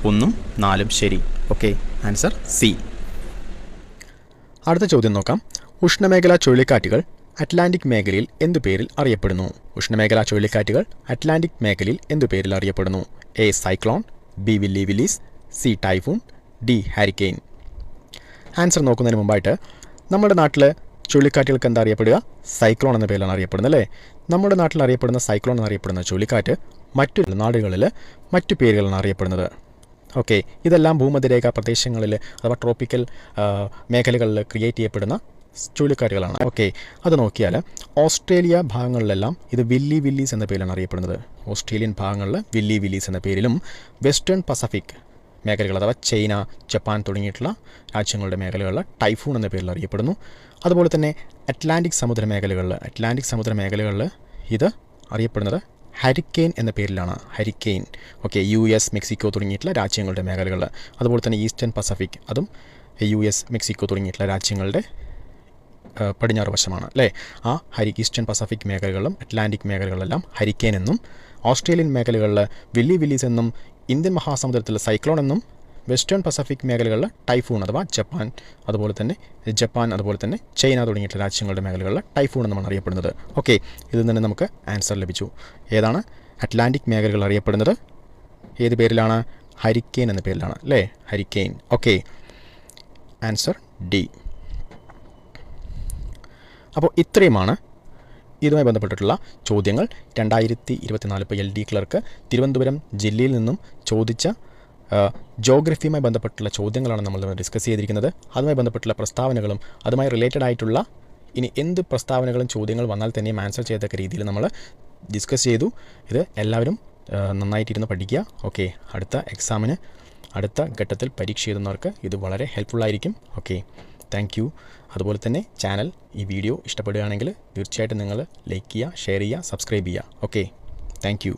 1ഉം 4ഉം ശരി. Okay, answer C. അടുത്ത ചോദ്യം നോക്കാം. ഉഷ്ണമേഖലാ ചുഴലിക്കാറ്റുകൾ അറ്റ്ലാന്റിക് മേഖലയിൽ എന്തു പേരിൽ അറിയപ്പെടുന്നു? ഉഷ്ണമേഖലാ ചുഴലിക്കാറ്റുകൾ അറ്റ്ലാന്റിക് മേഖലയിൽ എന്തു പേരിൽ അറിയപ്പെടുന്നു? A cyclone, B willy willies, C typhoon, D hurricane. Answer നോക്കുന്നതിന് മുമ്പായിട്ട് നമ്മുടെ നാട്ടിൽ ചുഴലിക്കാറ്റുകൾക്ക് എന്താ അറിയപ്പെടുക? സൈക്ലോൺ എന്ന പേരിലാണ് അറിയപ്പെടുന്നത് അല്ലേ? നമ്മുടെ നാട്ടിൽ അറിയപ്പെടുന്ന സൈക്ലോൺ എന്നറിയപ്പെടുന്ന ചുഴലിക്കാറ്റ് മറ്റു നാടുകളിൽ മറ്റു പേരുകളാണ് അറിയപ്പെടുന്നത്. ഓക്കെ, ഇതെല്ലാം ഭൂമധ്യരേഖാ പ്രദേശങ്ങളിൽ അഥവാ ട്രോപ്പിക്കൽ മേഖലകളിൽ ക്രിയേറ്റ് ചെയ്യപ്പെടുന്ന ചുഴലിക്കാറ്റുകളാണ്. ഓക്കെ, അത് നോക്കിയാൽ ഓസ്ട്രേലിയ ഭാഗങ്ങളിലെല്ലാം ഇത് വില്ലി വില്ലീസ് എന്ന പേരിലാണ് അറിയപ്പെടുന്നത്. ഓസ്ട്രേലിയൻ ഭാഗങ്ങളിൽ വില്ലി വില്ലീസ് എന്ന പേരിലും, വെസ്റ്റേൺ പസഫിക് മേഖലകൾ അഥവാ ചൈന, ജപ്പാൻ തുടങ്ങിയിട്ടുള്ള രാജ്യങ്ങളുടെ മേഖലകളിൽ ടൈഫൂൺ എന്ന പേരിൽ അറിയപ്പെടുന്നു. അതുപോലെ തന്നെ അറ്റ്ലാന്റിക് സമുദ്ര മേഖലകളിൽ ഇത് അറിയപ്പെടുന്നത് ഹരിക്കെയിൻ എന്ന പേരിലാണ്. ഹരിക്കെയിൻ. ഓക്കെ, US, മെക്സിക്കോ തുടങ്ങിയിട്ടുള്ള രാജ്യങ്ങളുടെ മേഖലകളിൽ. അതുപോലെ തന്നെ ഈസ്റ്റേൺ പസഫിക്, അതും US, മെക്സിക്കോ തുടങ്ങിയിട്ടുള്ള രാജ്യങ്ങളുടെ പടിഞ്ഞാറ് വശമാണ് അല്ലേ? ആ ഈസ്റ്റേൺ പസഫിക് മേഖലകളിലും അറ്റ്ലാന്റിക് മേഖലകളിലെല്ലാം ഹരിക്കെയിൻ എന്നും, ഓസ്ട്രേലിയൻ മേഖലകളിൽ വില്ലി വില്ലീസ് എന്നും, ഇന്ത്യൻ മഹാസമുദ്രത്തിൽ സൈക്ലോൺ എന്നും, വെസ്റ്റേൺ പസഫിക് മേഖലകളിൽ ടൈഫൂൺ അഥവാ ജപ്പാൻ, അതുപോലെ തന്നെ ചൈന തുടങ്ങിയിട്ടുള്ള രാജ്യങ്ങളുടെ മേഖലകളിൽ ടൈഫൂൺ എന്നുമാണ് അറിയപ്പെടുന്നത്. ഓക്കെ, ഇതിൽ നിന്ന് നമുക്ക് ആൻസർ ലഭിച്ചു. ഏതാണ്? അറ്റ്ലാന്റിക് മേഖലകൾ അറിയപ്പെടുന്നത് ഏത് പേരിലാണ്? ഹരിക്കെയിൻ എന്ന പേരിലാണ് അല്ലേ? ഹരിക്കെയിൻ. Okay, answer D. അപ്പോൾ ഇത്രയുമാണ് ഇതുമായി ബന്ധപ്പെട്ടിട്ടുള്ള ചോദ്യങ്ങൾ. 2024 LD ക്ലർക്ക് തിരുവനന്തപുരം ജില്ലയിൽ നിന്നും ചോദിച്ച ജോഗ്രഫിയുമായി ബന്ധപ്പെട്ടുള്ള ചോദ്യങ്ങളാണ് നമ്മൾ ഡിസ്കസ് ചെയ്തിരിക്കുന്നത്. അതുമായി ബന്ധപ്പെട്ടുള്ള പ്രസ്താവനകളും അതുമായി റിലേറ്റഡ് ആയിട്ടുള്ള ഇനി എന്ത് പ്രസ്താവനകളും ചോദ്യങ്ങൾ വന്നാൽ തന്നെയും ആൻസർ ചെയ്യത്തക്ക രീതിയിൽ നമ്മൾ ഡിസ്കസ് ചെയ്തു. ഇത് എല്ലാവരും നന്നായിട്ടിരുന്ന് പഠിക്കുക. ഓക്കെ, അടുത്ത എക്സാമിന് അടുത്ത ഘട്ടത്തിൽ പരീക്ഷ എഴുതുന്നവർക്ക് ഇത് വളരെ ഹെൽപ്ഫുള്ളായിരിക്കും. Okay, thank you. അതുപോലെ തന്നെ ഈ വീഡിയോ ഇഷ്ടപ്പെടുകയാണെങ്കിൽ തീർച്ചയായിട്ടും നിങ്ങൾ ലൈക്ക് ചെയ്യുക, ഷെയർ ചെയ്യുക, സബ്സ്ക്രൈബ് ചെയ്യുക. Okay, thank you.